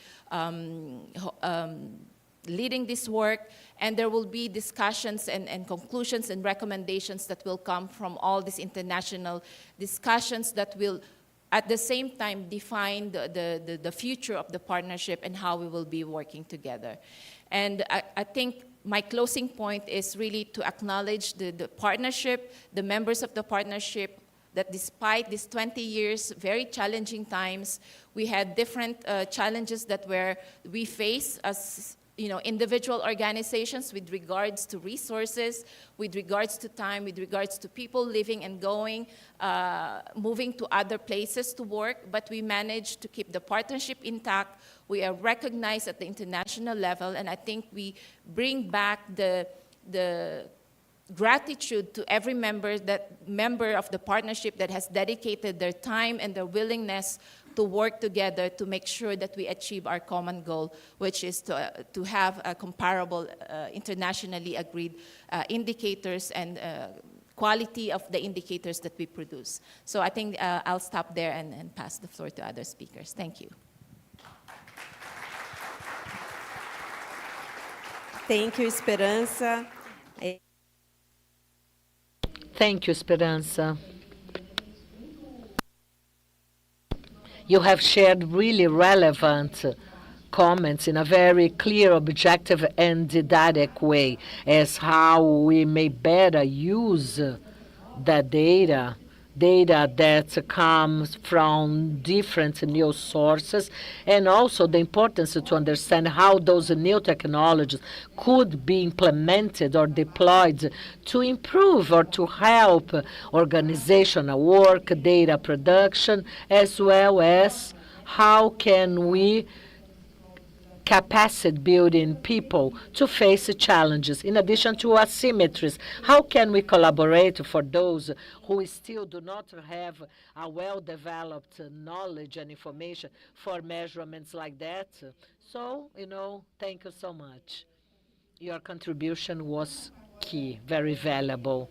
leading this work, and there will be discussions and conclusions and recommendations that will come from all these international discussions that will at the same time define the future of the partnership and how we will be working together. And I think my closing point is really to acknowledge the partnership, the members of the partnership, that despite these 20 years, very challenging times, we had different challenges that we face as individual organizations with regards to resources, with regards to time, with regards to people living and going, moving to other places to work, but we managed to keep the partnership intact. We are recognized at the international level, and I think we bring back the gratitude to every member of the partnership that has dedicated their time and their willingness to work together to make sure that we achieve our common goal, which is to have a comparable, internationally agreed indicators and quality of the indicators that we produce. So I think I'll stop there and pass the floor to other speakers. Thank you. Thank you, Esperanza. Thank you, Esperanza. You have shared really relevant comments in a very clear, objective, and didactic way as how we may better use the data data that comes from different news sources, and also the importance to understand how those new technologies could be implemented or deployed to improve or to help organizational work, data production, as well as how can we capacity building people to face challenges in addition to asymmetries. How can we collaborate for those who still do not have a well-developed knowledge and information for measurements like that? So, thank you so much. Your contribution was key, very valuable.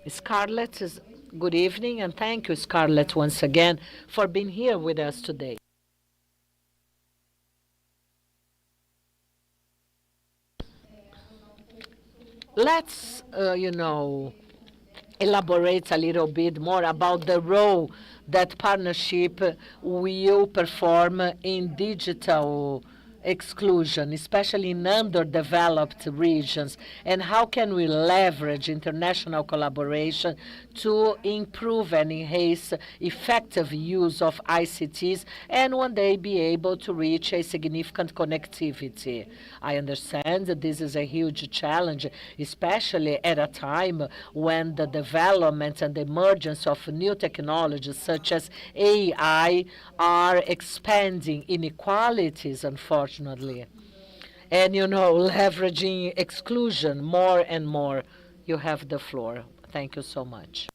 Scarlett, good evening, and thank you, Scarlett, once again for being here with us today. Let's, elaborate a little bit more about the role that partnership will perform in digital exclusion, especially in underdeveloped regions, and how can we leverage international collaboration to improve and enhance effective use of ICTs and one day be able to reach a significant connectivity. I understand that this is a huge challenge, especially at a time when the development and the emergence of new technologies such as AI are expanding inequalities, unfortunately. And, leveraging exclusion more and more. You have the floor. Thank you so much.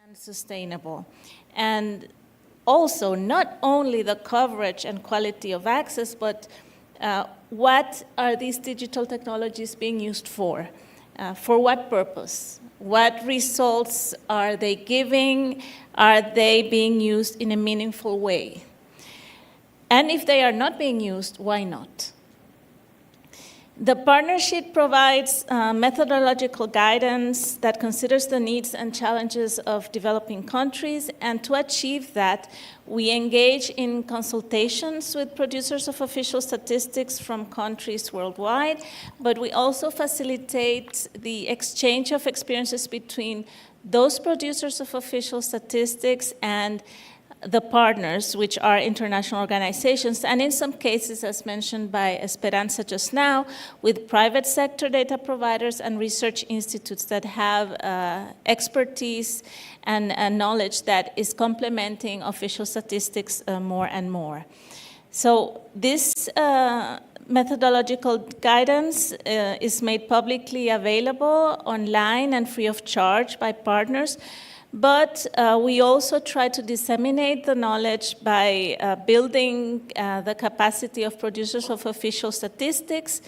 And sustainable. And also, not only the coverage and quality of access, but what are these digital technologies being used for? For what purpose? What results are they giving? Are they being used in a meaningful way? And if they are not being used, why not? The partnership provides methodological guidance that considers the needs and challenges of developing countries, and to achieve that, we engage in consultations with producers of official statistics from countries worldwide, but we also facilitate the exchange of experiences between those producers of official statistics and the partners, which are international organizations, and in some cases, as mentioned by Esperanza just now, with private sector data providers and research institutes that have expertise and knowledge that is complementing official statistics more and more. So this methodological guidance is made publicly available online and free of charge by partners. But we also try to disseminate the knowledge by building the capacity of producers of official statistics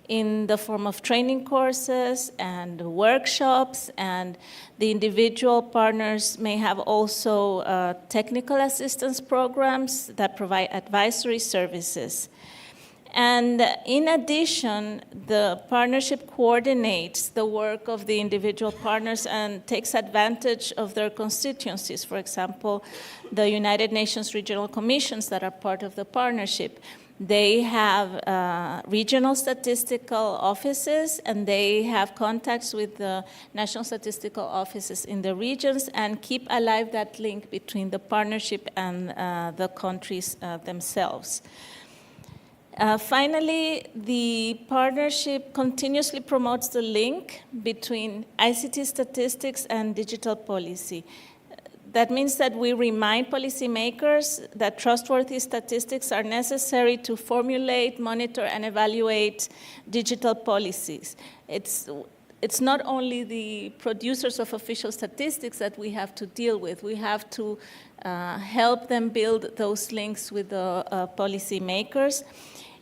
in the form of training courses and workshops, and the individual partners may have also technical assistance programs that provide advisory services. And in addition, the partnership coordinates the work of the individual partners and takes advantage of their constituencies. For example, the United Nations Regional Commissions that are part of the partnership, they have regional statistical offices, and they have contacts with the national statistical offices in the regions and keep alive that link between the partnership and the countries themselves. Finally, the partnership continuously promotes the link between ICT statistics and digital policy. that means that we remind policymakers that trustworthy statistics are necessary to formulate, monitor, and evaluate digital policies. It's not only the producers of official statistics that we have to deal with. We have to help them build those links with the policymakers.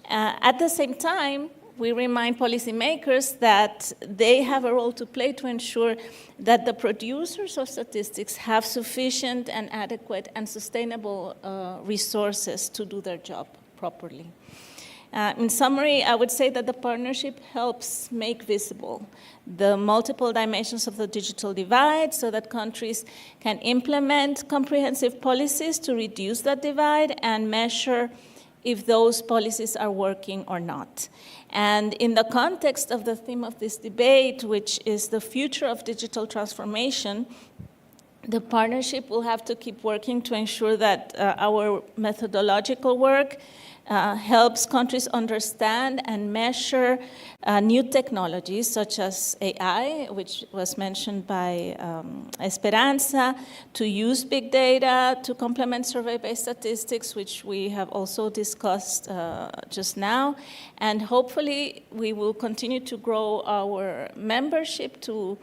At the same time, we remind policymakers that they have a role to play to ensure that the producers of statistics have sufficient and adequate and sustainable resources to do their job properly. In summary, I would say that the partnership helps make visible the multiple dimensions of the digital divide so that countries can implement comprehensive policies to reduce that divide and measure if those policies are working or not. And in the context of the theme of this debate, which is the future of digital transformation, the partnership will have to keep working to ensure that our methodological work helps countries understand and measure new technologies such as AI, which was mentioned by Esperanza, to use big data to complement survey-based statistics, which we have also discussed just now. And hopefully we will continue to grow our membership to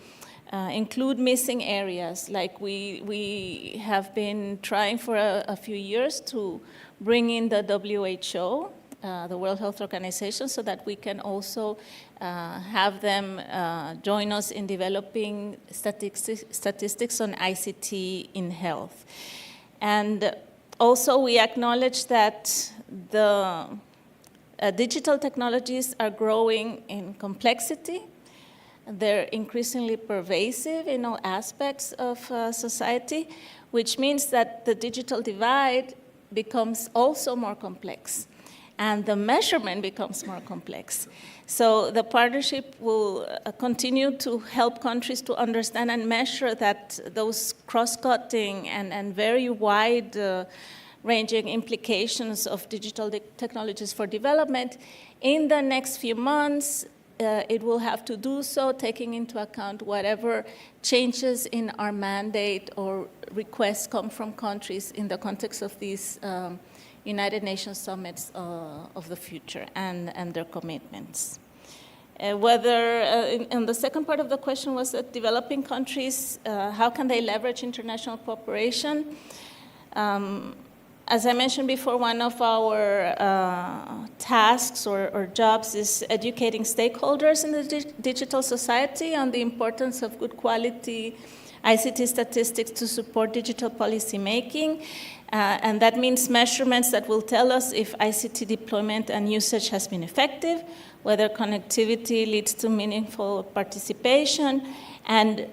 include missing areas, like we have been trying for a few years to bring in the WHO, the World Health Organization, so that we can also have them join us in developing statistics on ICT in health. And also we acknowledge that the digital technologies are growing in complexity. They're increasingly pervasive in all aspects of society, which means that the digital divide becomes also more complex, and the measurement becomes more complex. So the partnership will continue to help countries to understand and measure that those cross-cutting and very wide-ranging implications of digital technologies for development. In the next few months, it will have to do so, taking into account whatever changes in our mandate or requests come from countries in the context of these United Nations summits of the future and their commitments. In the second part of the question was that developing countries, how can they leverage international cooperation? As I mentioned before, one of our tasks or jobs is educating stakeholders in the digital society on the importance of good quality ICT statistics to support digital policy making. And that means measurements that will tell us if ICT deployment and usage has been effective, whether connectivity leads to meaningful participation, and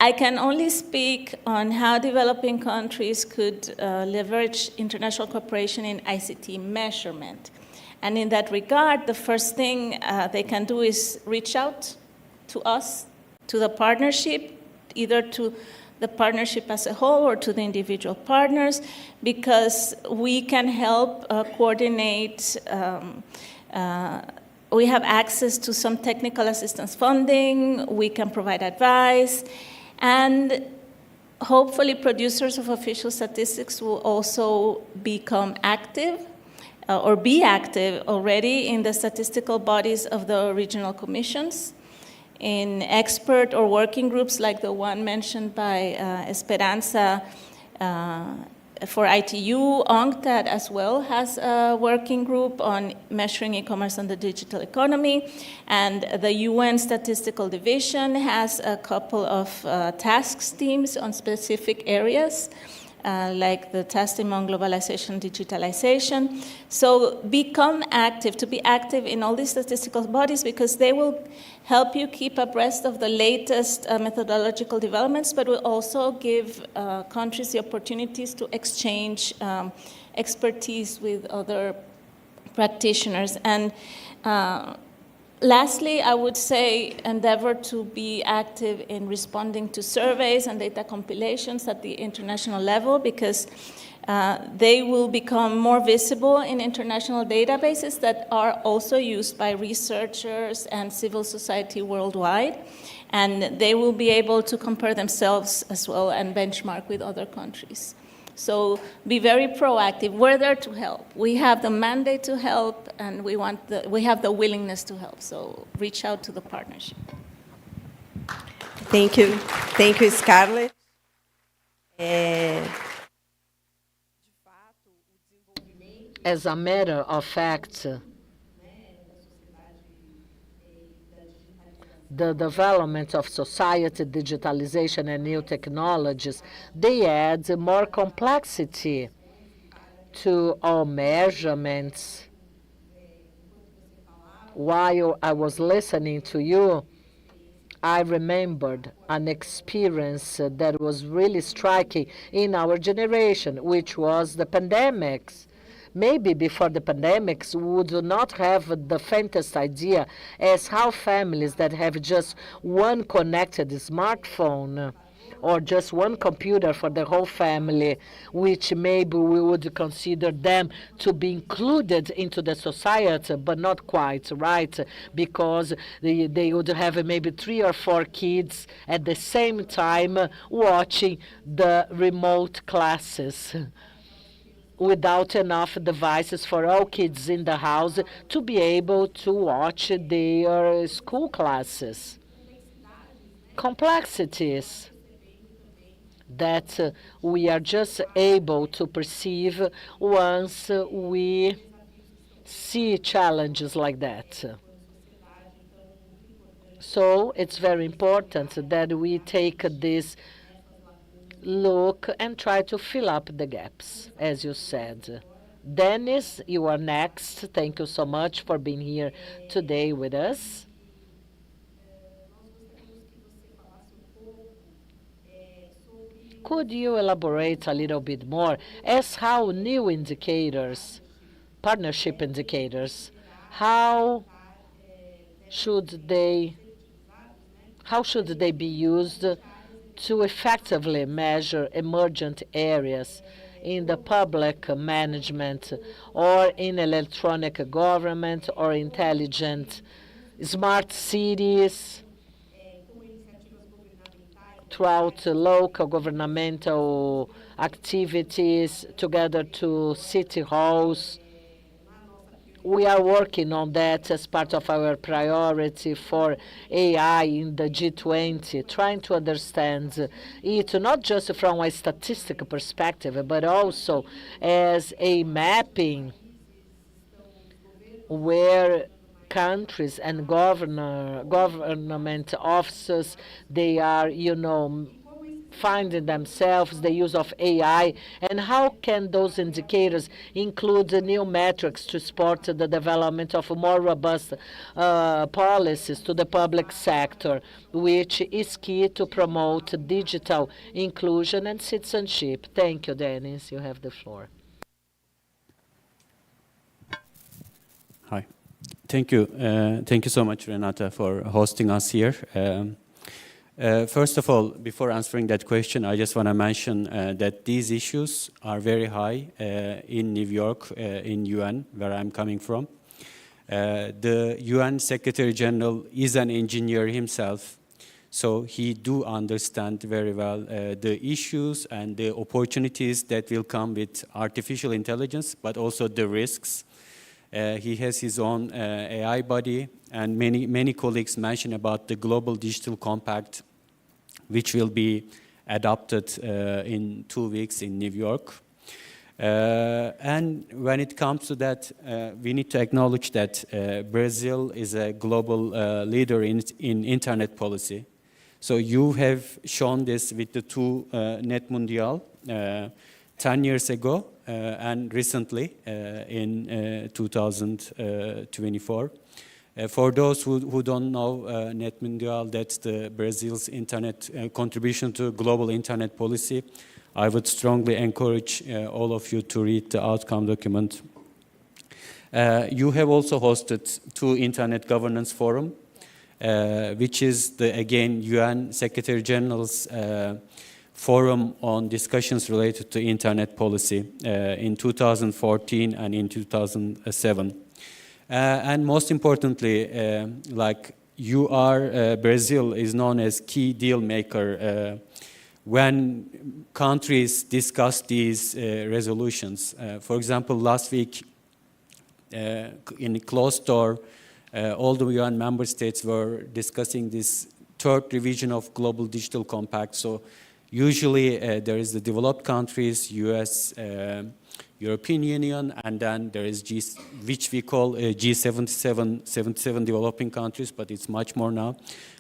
I can only speak on how developing countries could leverage international cooperation in ICT measurement. And in that regard, the first thing they can do is reach out to us, to the partnership, either to the partnership as a whole or to the individual partners, because we can help coordinate. We have access to some technical assistance funding, we can provide advice, and hopefully producers of official statistics will also become active or be active already in the statistical bodies of the regional commissions, in expert or working groups like the one mentioned by Esperanza for ITU. UNCTAD as well has a working group on measuring e-commerce and the digital economy, and the UN Statistical Division has a couple of task teams on specific areas, like the task team on globalization and digitalization. So become active, to be active in all these statistical bodies, because they will help you keep abreast of the latest methodological developments, but will also give countries the opportunities to exchange expertise with other practitioners. And lastly, I would say endeavor to be active in responding to surveys and data compilations at the international level, because They will become more visible in international databases that are also used by researchers and civil society worldwide. And they will be able to compare themselves as well and benchmark with other countries. So be very proactive. We're there to help. We have the mandate to help, and we have the willingness to help. So reach out to the partnership. Thank you. Thank you, Scarlett. As a matter of fact, the development of society, digitalization, and new technologies, they add more complexity to our measurements. While I was listening to you, I remembered an experience that was really striking in our generation, which was the pandemics. Maybe before the pandemics, we would not have the faintest idea as how families that have just one connected smartphone or just one computer for the whole family, which maybe we would consider them to be included into the society, but not quite, right? Because they would have maybe 3 or 4 kids at the same time watching the remote classes without enough devices for all kids in the house to be able to watch their school classes. Complexities that we are just able to perceive once we see challenges like that. So it's very important that we take this look and try to fill up the gaps, as you said. Deniz, you are next. Thank you so much for being here today with us. Could you elaborate a little bit more as how new indicators, partnership indicators, how should they be used to effectively measure emergent areas in the public management or in electronic government or intelligent smart cities throughout local governmental activities together to city halls. We are working on that as part of our priority for AI in the G20, trying to understand it not just from a statistical perspective, but also as a mapping where countries and government officers, they are, finding themselves, the use of AI, and how can those indicators include new metrics to support the development of more robust policies to the public sector, which is key to promote digital inclusion and citizenship. Thank you, Deniz. You have the floor. Hi. Thank you. Thank you so much, Renata, for hosting us here. First of all, before answering that question, I just want to mention that these issues are very high in New York, in UN, where I'm coming from. The UN Secretary General is an engineer himself, so he do understand very well the issues and the opportunities that will come with artificial intelligence, but also the risks. He has his own AI body, and many colleagues mentioned about the Global Digital Compact, which will be adopted in 2 weeks in New York. And when it comes to that, we need to acknowledge that Brazil is a global leader in internet policy. So you have shown this with the 2 Net Mundial 10 years ago and recently in 2024. For those who don't know Net Mundial, that's the Brazil's internet contribution to global internet policy. I would strongly encourage all of you to read the outcome document. You have also hosted 2 Internet Governance Forum, which is again UN Secretary General's forum on discussions related to internet policy in 2014 and in 2007. And most importantly, like Brazil is known as key deal maker when countries discuss these resolutions. For example, last week in a closed door, all the UN member states were discussing this third revision of Global Digital Compact. So usually there is the developed countries, US, European Union, and then there is which we call G77, 77 developing countries, but it's much more now.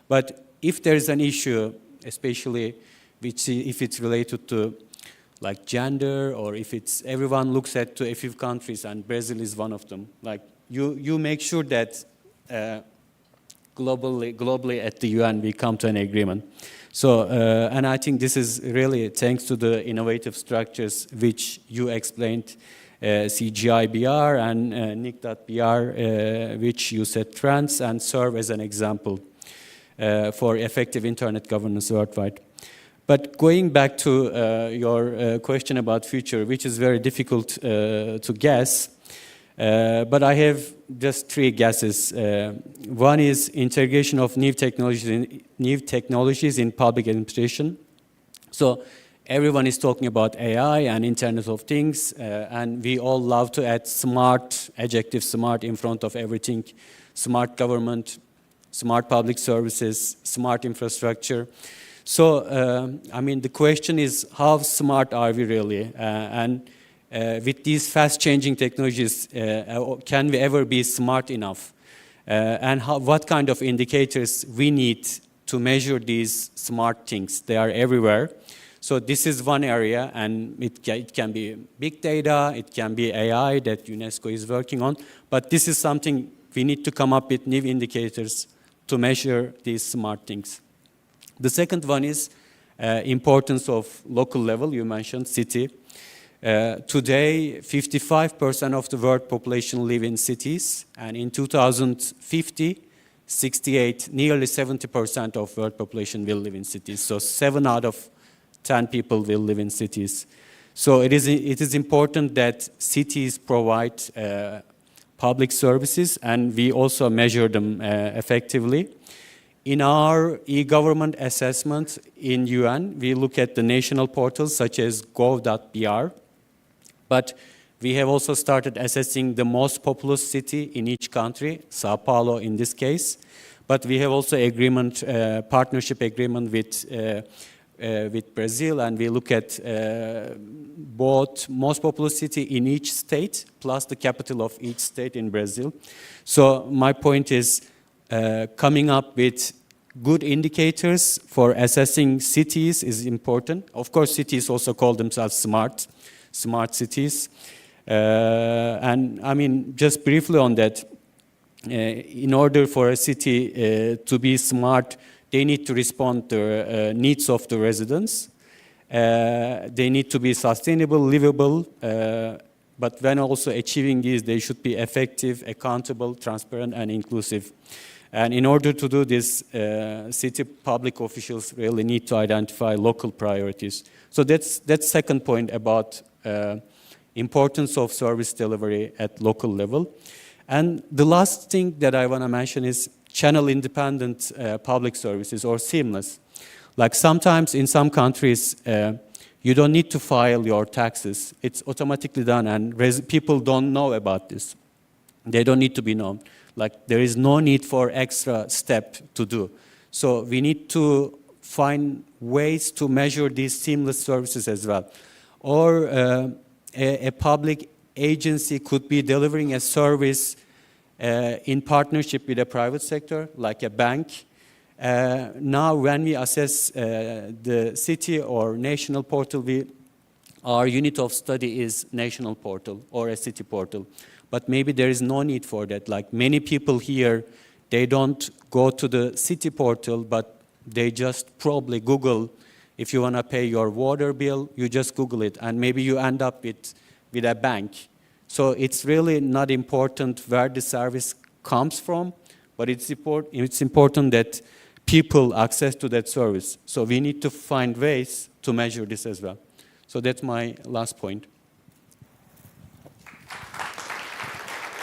But if there is an issue, especially if it's related to like gender, or if it's everyone looks at to a few countries, and Brazil is one of them, like you make sure that globally at the UN we come to an agreement. So, and I think this is really thanks to the innovative structures which you explained, CGI.br and NIC.br, which you set trends and serve as an example for effective internet governance worldwide. But going back to your question about future, which is very difficult to guess, but I have just three guesses. One is integration of new technologies in public administration. So everyone is talking about AI and Internet of Things, and we all love to add smart, adjective smart in front of everything. Smart government, smart public services, smart infrastructure. So, I mean, the question is, how smart are we really? With these fast-changing technologies, can we ever be smart enough? And what kind of indicators we need to measure these smart things? They are everywhere. So this is one area, and it can be big data, it can be AI that UNESCO is working on, but this is something we need to come up with new indicators to measure these smart things. The second one is importance of local level. You mentioned city. Today, 55% of the world population live in cities, and in 2050, 68, nearly 70% of world population will live in cities. So 7 out of 10 people will live in cities. So it is important that cities provide public services, and we also measure them effectively. In our e-government assessment in UN, we look at the national portals such as gov.br, but we have also started assessing the most populous city in each country, Sao Paulo in this case, but we have also partnership agreement with Brazil, and we look at both most populous city in each state plus the capital of each state in Brazil. So my point is, coming up with good indicators for assessing cities is important. Of course, cities also call themselves smart cities. And I mean, just briefly on that, in order for a city to be smart, they need to respond to the needs of the residents. They need to be sustainable, livable, but when also achieving these, they should be effective, accountable, transparent, and inclusive. And in order to do this, city public officials really need to identify local priorities. So that's second point about importance of service delivery at local level. And the last thing that I want to mention is channel independent public services, or seamless. Like sometimes in some countries, you don't need to file your taxes. It's automatically done, and people don't know about this. They don't need to be known. Like there is no need for extra step to do. So we need to find ways to measure these seamless services as well. Or a public agency could be delivering a service in partnership with a private sector, like a bank. Now when we assess the city or national portal, our unit of study is national portal or a city portal. But maybe there is no need for that. Like many people here, they don't go to the city portal, but they just probably Google, if you want to pay your water bill, you just Google it, and maybe you end up with a bank. So it's really not important where the service comes from, but it's important that people access to that service. So we need to find ways to measure this as well. So that's my last point.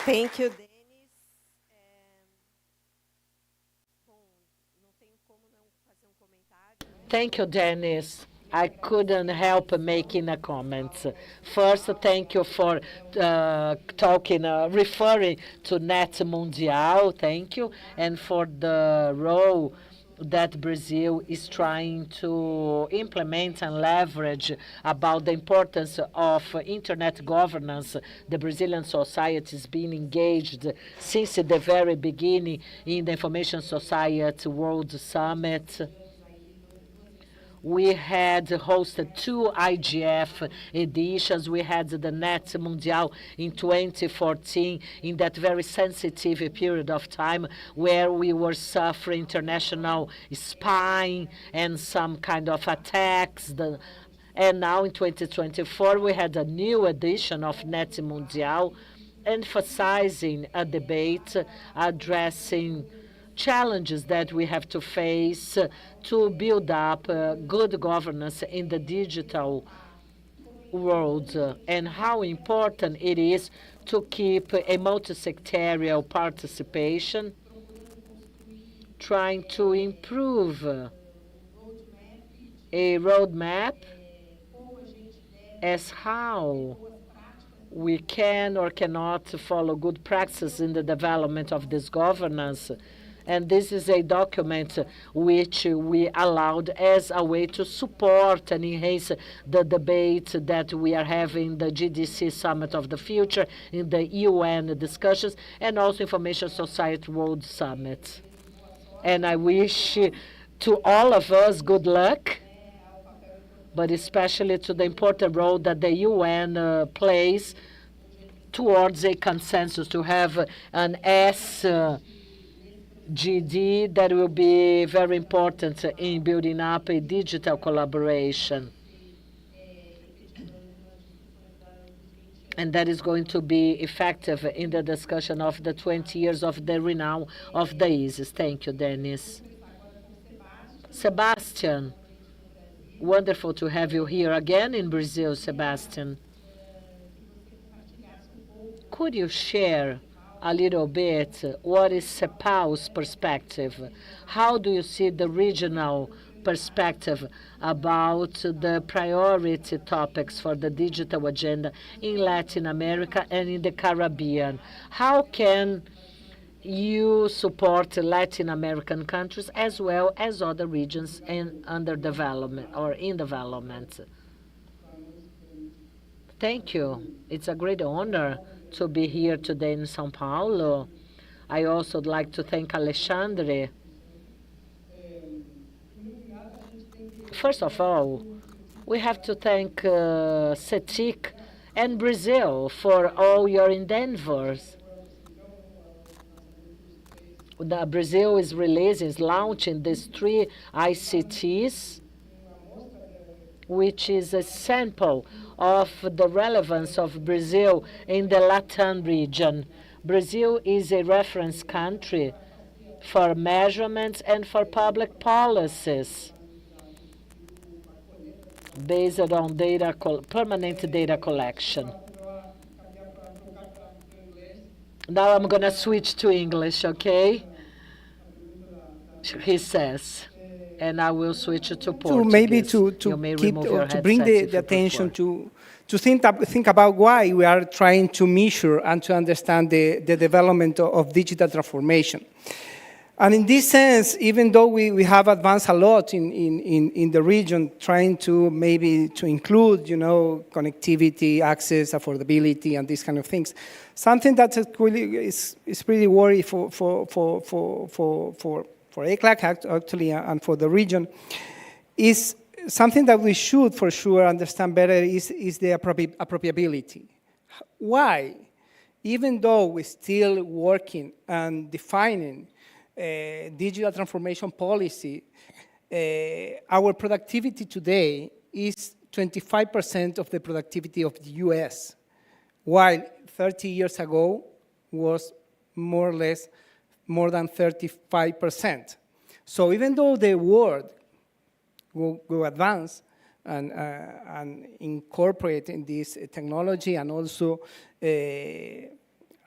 Thank you, Deniz. Thank you, Deniz. I couldn't help making a comment. First, thank you for referring to Net Mundial. Thank you. And for the role that Brazil is trying to implement and leverage about the importance of internet governance. The Brazilian society is being engaged since the very beginning in the Information Society World Summit. We had hosted 2 IGF editions. We had the Net Mundial in 2014, in that very sensitive period of time where we were suffering international spying and some kind of attacks. And now in 2024, we had a new edition of Net Mundial, emphasizing a debate addressing challenges that we have to face to build up good governance in the digital world, and how important it is to keep a multi-sectorial participation, trying to improve a roadmap as how we can or cannot follow good practices in the development of this governance. And this is a document which we allowed as a way to support and enhance the debate that we are having, the GDC Summit of the Future, in the UN discussions, and also Information Society World Summit. And I wish to all of us good luck, but especially to the important role that the UN plays towards a consensus to have an SGD that will be very important in building up a digital collaboration. And that is going to be effective in the discussion of the 20 years of the renown of the ISIS. Thank you, Deniz. Sebastián, wonderful to have you here again in Brazil, Sebastián. Could you share a little bit what is CEPAL's perspective? How do you see the regional perspective about the priority topics for the digital agenda in Latin America and in the Caribbean? How can you support Latin American countries as well as other regions under development or in development? Thank you. It's a great honor to be here today in São Paulo. I also would like to thank Alexandre. First of all, we have to thank Cetic and Brazil for all your endeavors. Brazil is launching these 3 ICTs, which is a sample of the relevance of Brazil in the Latin region. Brazil is a reference country for measurements and for public policies based on permanent data collection. Now I'm going to switch to English, okay? He says. And I will switch to Portuguese. Maybe to bring the attention to think about why we are trying to measure and to understand the development of digital transformation. And in this sense, even though we have advanced a lot in the region, trying to maybe to include, connectivity, access, affordability, and these kind of things, something that really is pretty worry for ECLAC actually and for the region is something that we should for sure understand better is the appropriability. Why? Even though we're still working and defining digital transformation policy, our productivity today is 25% of the productivity of the US, while 30 years ago was more or less more than 35%. So even though the world will advance, and incorporating this technology and also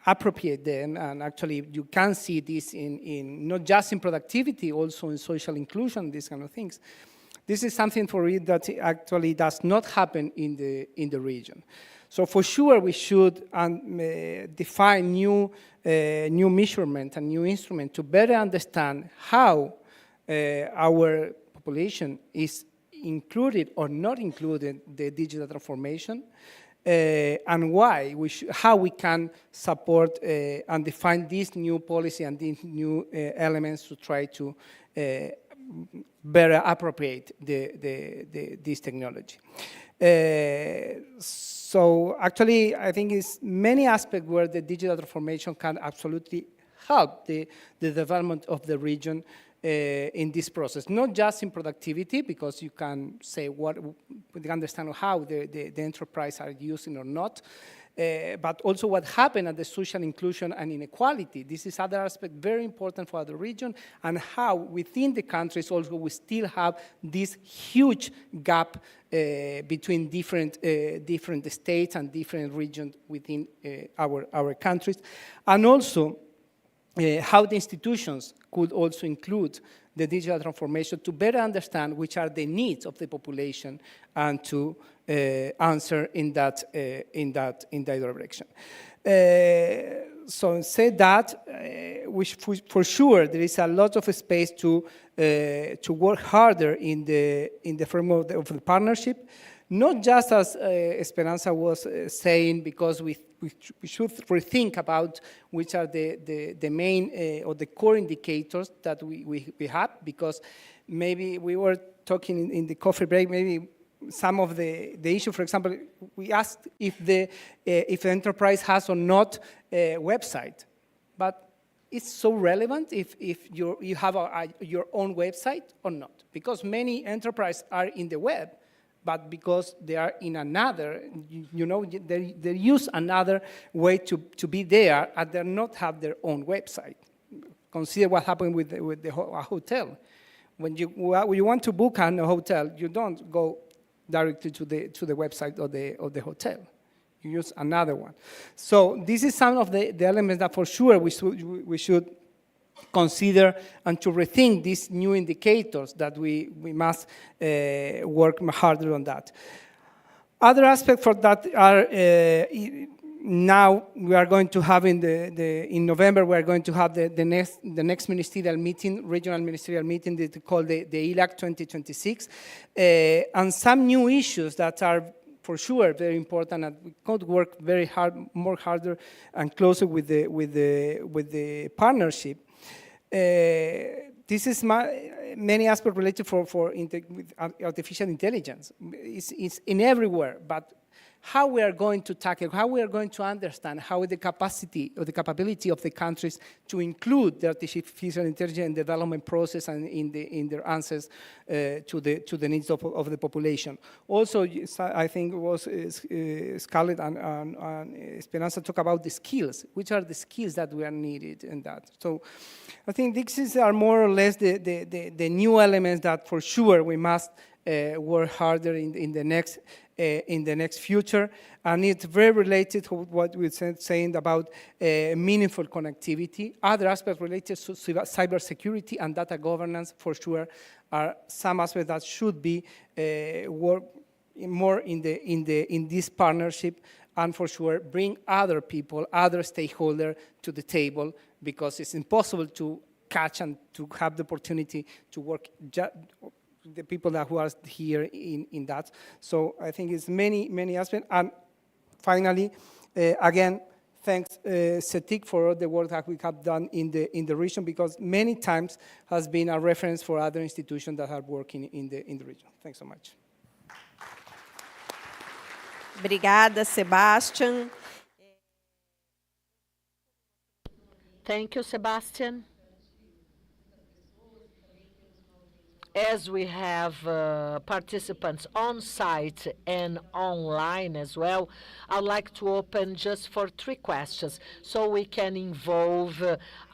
appropriate them. And actually, you can see this in not just in productivity, also in social inclusion, these kind of things. This is something for it that actually does not happen in the region. So for sure, we should define new measurement and new instrument to better understand how our population is included or not included the digital transformation, and why how we can support and define this new policy and these new elements to try to better appropriate this technology. So actually, I think it's many aspects where the digital transformation can absolutely help the development of the region in this process, not just in productivity, because you can say you understand how the enterprise are using or not, but also what happened at the social inclusion and inequality. This is other aspect very important for the region, and how within the countries also we still have this huge gap between different states and different regions within our countries, and also how the institutions could also include the digital transformation to better understand which are the needs of the population and to answer in that direction. So say that, for sure there is a lot of space to work harder in the framework of the partnership, not just as Esperanza was saying, because we should rethink about which are the main or the core indicators that we have, because maybe we were talking in the coffee break, maybe some of the issue, for example, we asked if the enterprise has or not a website, but it's so relevant if you have your own website or not, because many enterprises are in the web, but because they are in another, they use another way to be there, and they not have their own website. Consider what happened with a hotel. When you want to book a hotel, you don't go directly to the website of the hotel. You use another one. So this is some of the elements that for sure we should consider, and to rethink these new indicators that we must work harder on that. Other aspects for that are now we are going to have in November we are going to have the next ministerial meeting, regional ministerial meeting that we call the ECLAC 2026, and some new issues that are for sure very important, and we could work very hard, more harder and closer with the partnership. This is many aspects related with artificial intelligence. It's in everywhere, but how we are going to tackle, how we are going to understand how the capacity or the capability of the countries to include the artificial intelligence development process and in their answers to the needs of the population. Also, I think it was Scarlett and Esperanza talk about the skills. Which are the skills that we are needed in that? So I think these are more or less the new elements that for sure we must work harder in the next future, and it's very related to what we were saying about meaningful connectivity. Other aspects related to cybersecurity and data governance, for sure, are some aspects that should be work more in this partnership, and for sure bring other people, other stakeholders to the table, because it's impossible to catch and to have the opportunity to work the people who are here in that. So I think it's many aspects. And finally, again, thanks Cetic for all the work that we have done in the region, because many times has been a reference for other institutions that are working in the region. Thanks so much. Obrigada, Sebastián. Thank you, Sebastián. As we have participants on site and online as well, I'd like to open just for 3 questions so we can involve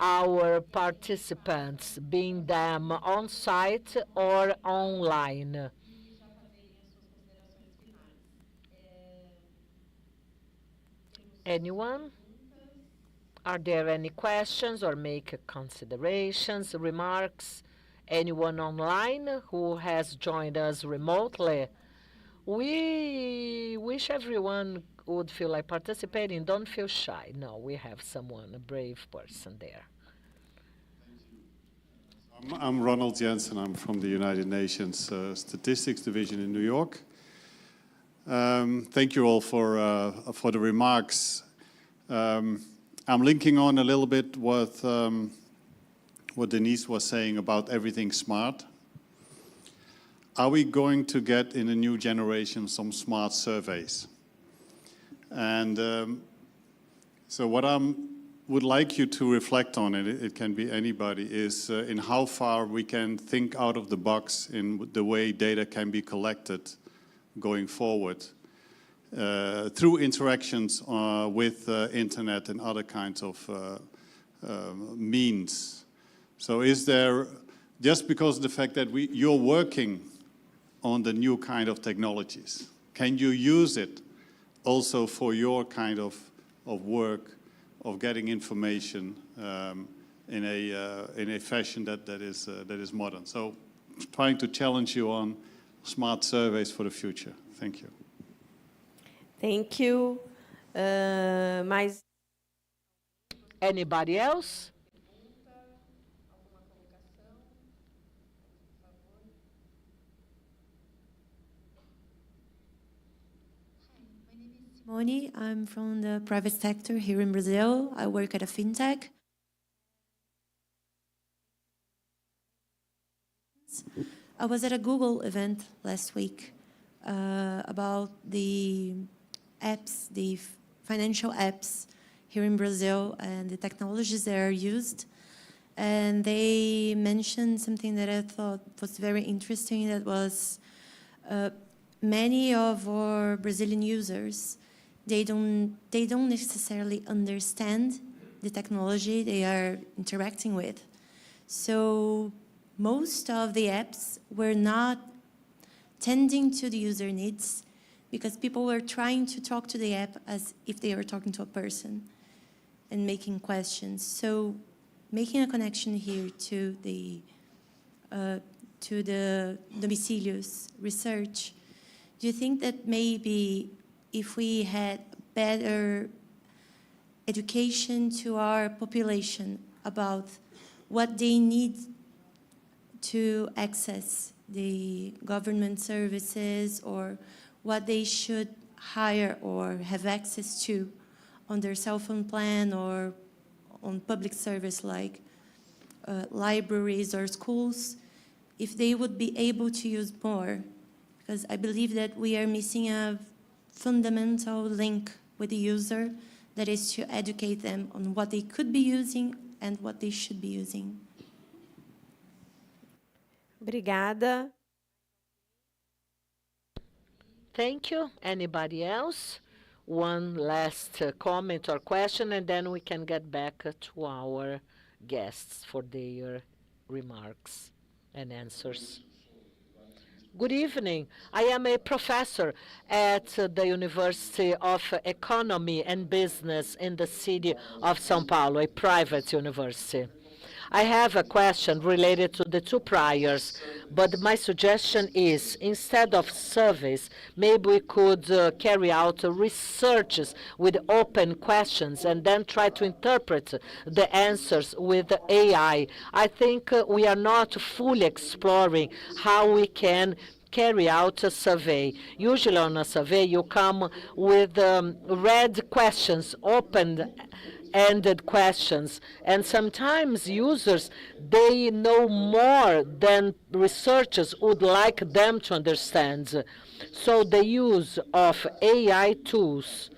our participants, being them on site or online. Anyone? Are there any questions or make considerations, remarks? Anyone online who has joined us remotely? We wish everyone would feel like participating. Don't feel shy. No, we have someone, a brave person there. I'm Ronald Jensen. I'm from the United Nations Statistics Division in New York. Thank you all for the remarks. I'm linking on a little bit what Deniz was saying about everything smart. Are we going to get in the new generation some smart surveys? And so what I would like you to reflect on, it can be anybody, is in how far we can think out of the box in the way data can be collected going forward through interactions with internet and other kinds of means. So is there, just because of the fact that you're working on the new kind of technologies, can you use it also for your kind of work of getting information in a fashion that is modern? So trying to challenge you on smart surveys for the future. Thank you. Thank you. Anybody else? Moni, I'm from the private sector here in Brazil. I work at a fintech. I was at a Google event last week about the apps, the financial apps here in Brazil and the technologies that are used. And they mentioned something that I thought was very interesting, that was many of our Brazilian users, they don't necessarily understand the technology they are interacting with. So most of the apps were not tending to the user needs because people were trying to talk to the app as if they were talking to a person and making questions. So making a connection here to the domicilios research, do you think that maybe if we had better education to our population about what they need to access the government services or what they should hire or have access to on their cell phone plan or on public service like libraries or schools, if they would be able to use more? Because I believe that we are missing a fundamental link with the user, that is to educate them on what they could be using and what they should be using. Obrigada. Thank you. Anybody else? One last comment or question, and then we can get back to our guests for their remarks and answers. Good evening. I am a professor at the University of Economy and Business in the city of São Paulo, a private university. I have a question related to the two priors, but my suggestion is, instead of surveys, maybe we could carry out researches with open questions and then try to interpret the answers with AI. I think we are not fully exploring how we can carry out a survey. Usually on a survey, you come with red questions, open-ended questions, and sometimes users, they know more than researchers would like them to understand. So the use of AI tools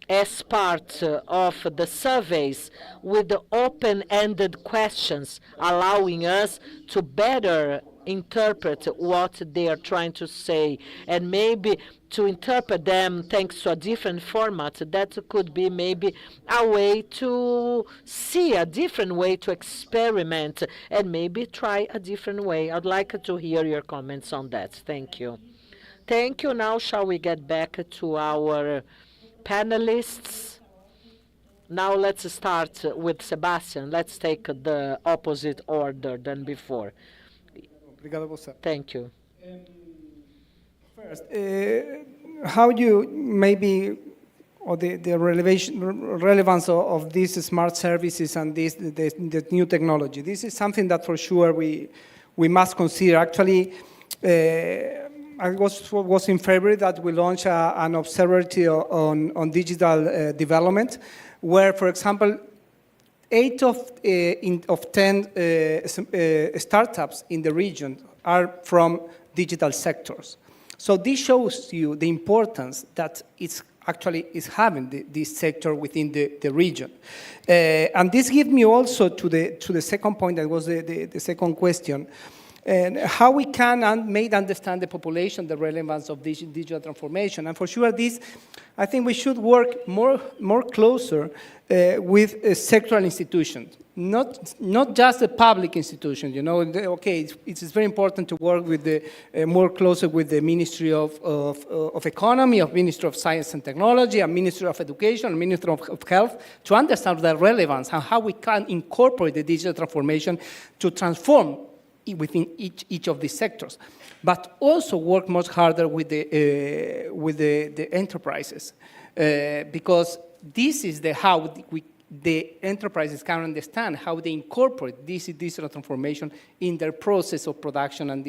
as part of the surveys with the open-ended questions, allowing us to better interpret what they are trying to say, and maybe to interpret them thanks to a different format. That could be maybe a way to see a different way to experiment and maybe try a different way. I'd like to hear your comments on that. Thank you. Thank you. Now shall we get back to our panelists. Now let's start with Sebastián. Let's take the opposite order than before. Thank you. First, how you maybe, or the relevance of these smart services and the new technology. This is something that for sure we must consider. Actually, I was in February that we launched an observatory on digital development, where, for example, 8 of 10 startups in the region are from digital sectors. So this shows you the importance that it's actually is having this sector within the region. And this gives me also to the second point, that was the second question, and how we can make understand the population the relevance of digital transformation. And for sure this, I think we should work more closer with sectoral institutions, not just the public institutions. You know, okay, it is very important to work with more closer with the Ministry of Economy, of Ministry of Science and Technology, and Ministry of Education, and Ministry of Health, to understand the relevance and how we can incorporate the digital transformation to transform within each of these sectors, but also work much harder with the enterprises, because this is how the enterprises can understand how they incorporate this digital transformation in their process of production and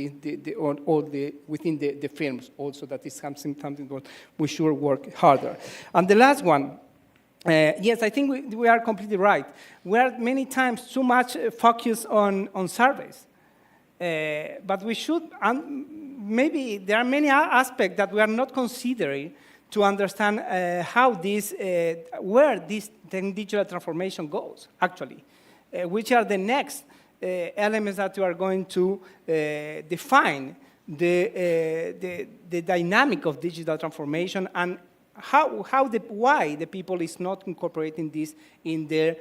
within the firms also. That is something that we should work harder. And the last one, yes, I think we are completely right. We are many times too much focused on surveys. But we should, maybe there are many aspects that we are not considering to understand how where this digital transformation goes, actually. Which are the next elements that we are going to define the dynamic of digital transformation, and why the people is not incorporating this in their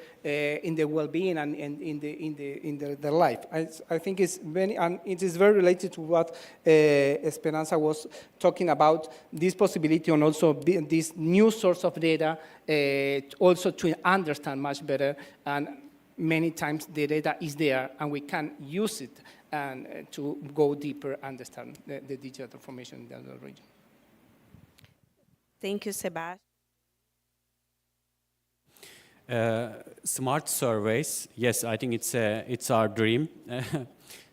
well-being and in their life. I think it's very, and it is very related to what Esperanza was talking about, this possibility and also this new source of data, also to understand much better, and many times the data is there and we can use it and to go deeper, understand the digital transformation in the other region. Thank you, Sebastián. Smart surveys, yes, I think it's our dream.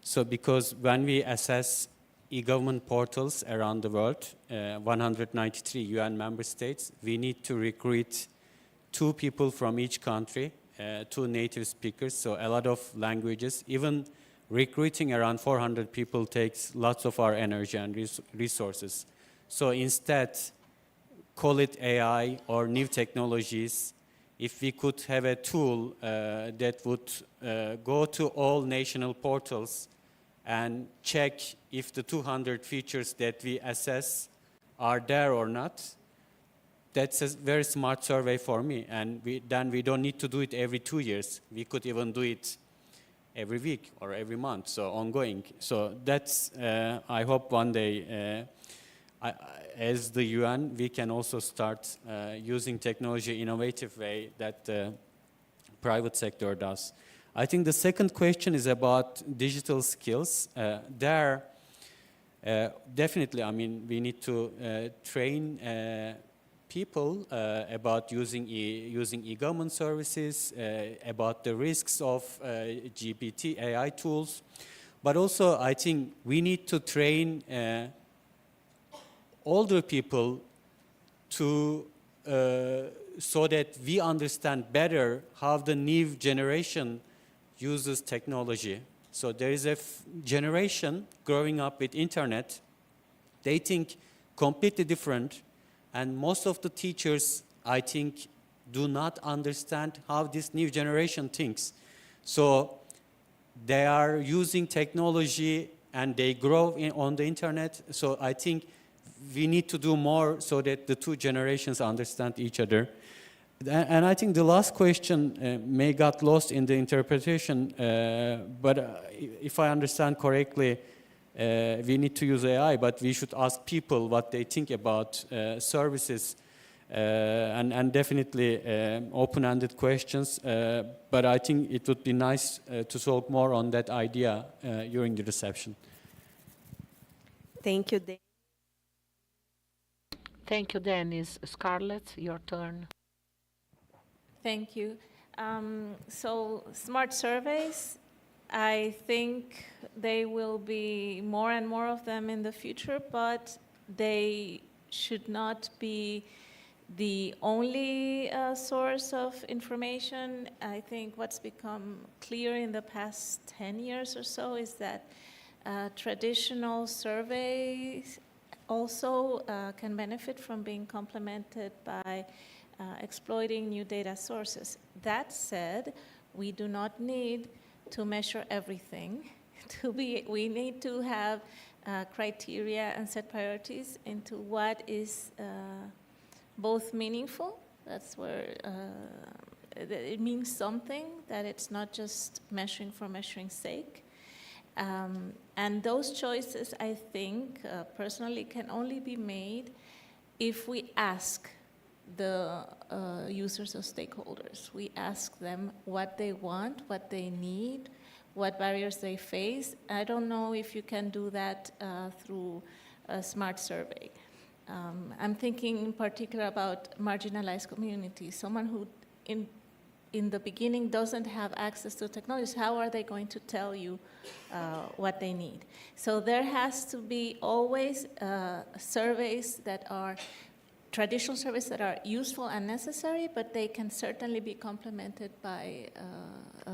So because when we assess e-government portals around the world, 193 UN member states, we need to recruit 2 people from each country, 2 native speakers, so a lot of languages. Even recruiting around 400 people takes lots of our energy and resources. So instead, call it AI or new technologies, if we could have a tool that would go to all national portals and check if the 200 features that we assess are there or not, that's a very smart survey for me. And then we don't need to do it every 2 years. We could even do it every week or every month, so ongoing. So that's, I hope one day, as the UN, we can also start using technology in an innovative way that the private sector does. I think the second question is about digital skills. Definitely, I mean, we need to train people about using e-government services, about the risks of GPT, AI tools. But also, I think we need to train older people to so that we understand better how the new generation uses technology. So there is a generation growing up with internet. They think completely different, and most of the teachers, I think, do not understand how this new generation thinks. So they are using technology and they grow on the internet. So I think we need to do more so that the 2 generations understand each other. And I think the last question may got lost in the interpretation, but if I understand correctly, we need to use AI, but we should ask people what they think about services. and definitely open-ended questions, but I think it would be nice to talk more on that idea during the reception. Thank you, Dave. Thank you, Deniz. Scarlett, your turn. Thank you. So smart surveys, I think they will be more and more of them in the future, but they should not be the only source of information. I think what's become clear in the past 10 years or so is that traditional surveys also can benefit from being complemented by exploiting new data sources. That said, we do not need to measure everything. We need to have criteria and set priorities into what is both meaningful, that's where it means something, that it's not just measuring for measuring's sake. And those choices, I think, personally, can only be made if we ask the users or stakeholders. We ask them what they want, what they need, what barriers they face. I don't know if you can do that through a smart survey. I'm thinking in particular about marginalized communities, someone who in the beginning doesn't have access to technology. How are they going to tell you what they need? So there has to be always surveys that are traditional surveys that are useful and necessary, but they can certainly be complemented by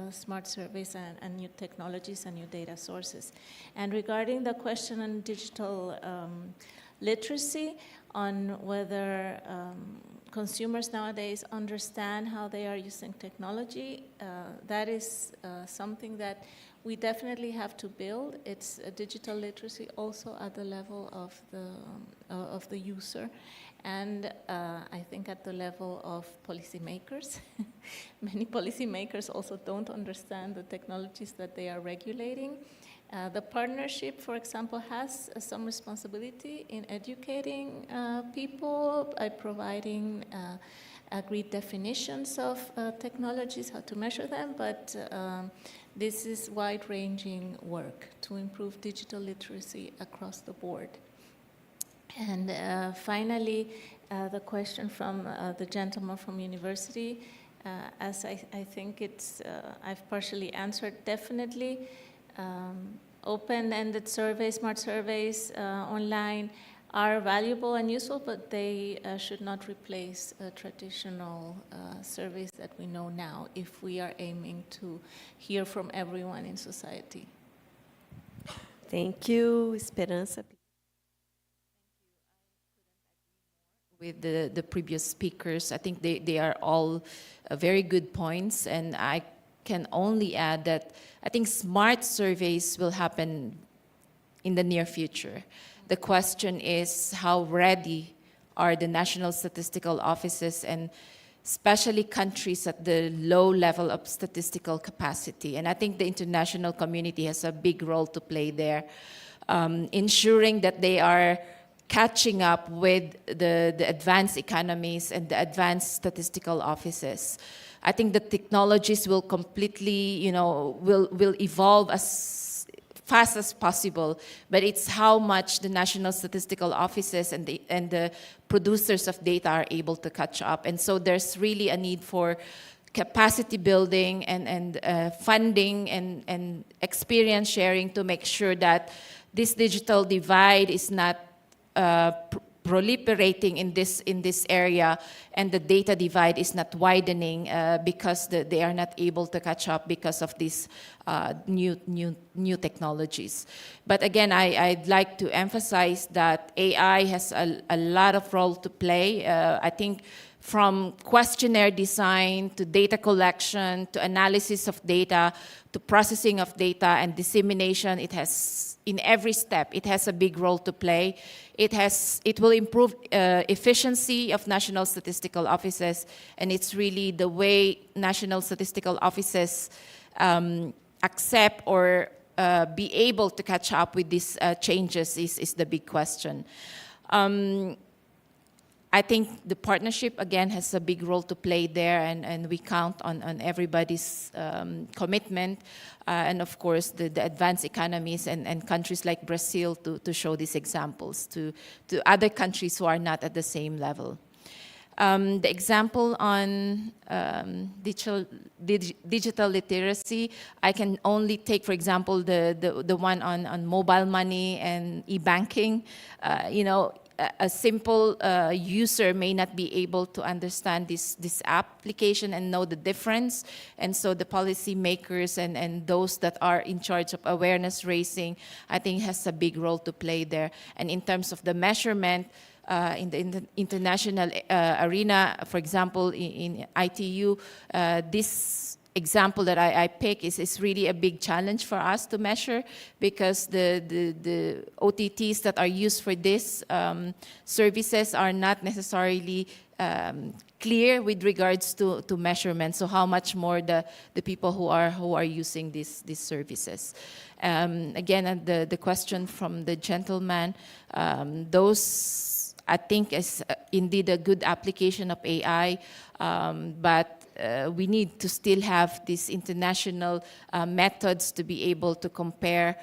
smart surveys and new technologies and new data sources. And regarding the question on digital literacy, on whether consumers nowadays understand how they are using technology, that is something that we definitely have to build. It's a digital literacy also at the level of the user. And I think at the level of policymakers. Many policymakers also don't understand the technologies that they are regulating. The partnership, for example, has some responsibility in educating people by providing agreed definitions of technologies, how to measure them, but this is wide-ranging work to improve digital literacy across the board. And finally, the question from the gentleman from university, as I think it's, I've partially answered, definitely. Open-ended surveys, smart surveys online are valuable and useful, but they should not replace traditional surveys that we know now if we are aiming to hear from everyone in society. Thank you, Esperanza. With the previous speakers, I think they are all very good points, and I can only add that I think smart surveys will happen in the near future. The question is how ready are the national statistical offices and especially countries at the low level of statistical capacity. And I think the international community has a big role to play there, ensuring that they are catching up with the advanced economies and the advanced statistical offices. I think the technologies will completely, will evolve as fast as possible, but it's how much the national statistical offices and the producers of data are able to catch up. And so there's really a need for capacity building and funding and experience sharing to make sure that this digital divide is not proliferating in this area, and the data divide is not widening because they are not able to catch up because of these new technologies. But again, I'd like to emphasize that AI has a lot of role to play. I think from questionnaire design to data collection to analysis of data to processing of data and dissemination, it has, in every step, it has a big role to play. It will improve efficiency of national statistical offices, and it's really the way national statistical offices accept or be able to catch up with these changes is the big question. I think the partnership, again, has a big role to play there, and we count on everybody's commitment, and of course the advanced economies and countries like Brazil to show these examples to other countries who are not at the same level. The example on digital literacy, I can only take, for example, the one on mobile money and e-banking. You know, a simple user may not be able to understand this application and know the difference. And so the policymakers and those that are in charge of awareness raising, I think has a big role to play there. And in terms of the measurement, in the international arena, for example, in ITU, this example that I pick is really a big challenge for us to measure, because the OTTs that are used for this services are not necessarily clear with regards to measurement. So how much more the people who are using these services. Again, the question from the gentleman, those I think is indeed a good application of AI, but we need to still have these international methods to be able to compare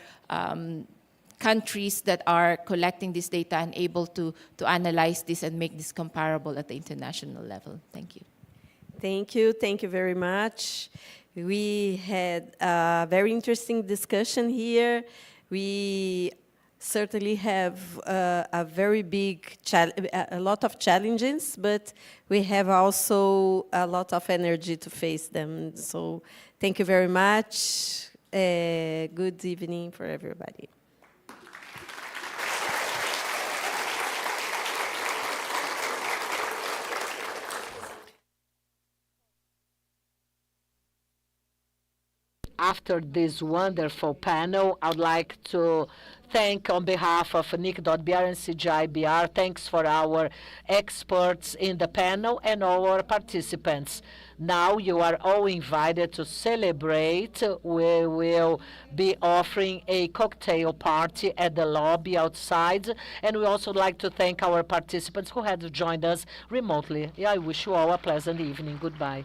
countries that are collecting this data and able to analyze this and make this comparable at the international level. Thank you. Thank you. Thank you very much. We had a very interesting discussion here. We certainly have a very big, a lot of challenges, but we have also a lot of energy to face them. So thank you very much. Good evening for everybody. After this wonderful panel, I'd like to thank on behalf of NIC.br and CGI.br, thanks for our experts in the panel and all our participants. Now you are all invited to celebrate. We will be offering a cocktail party at the lobby outside, and we also like to thank our participants who had joined us remotely. I wish you all a pleasant evening. Goodbye.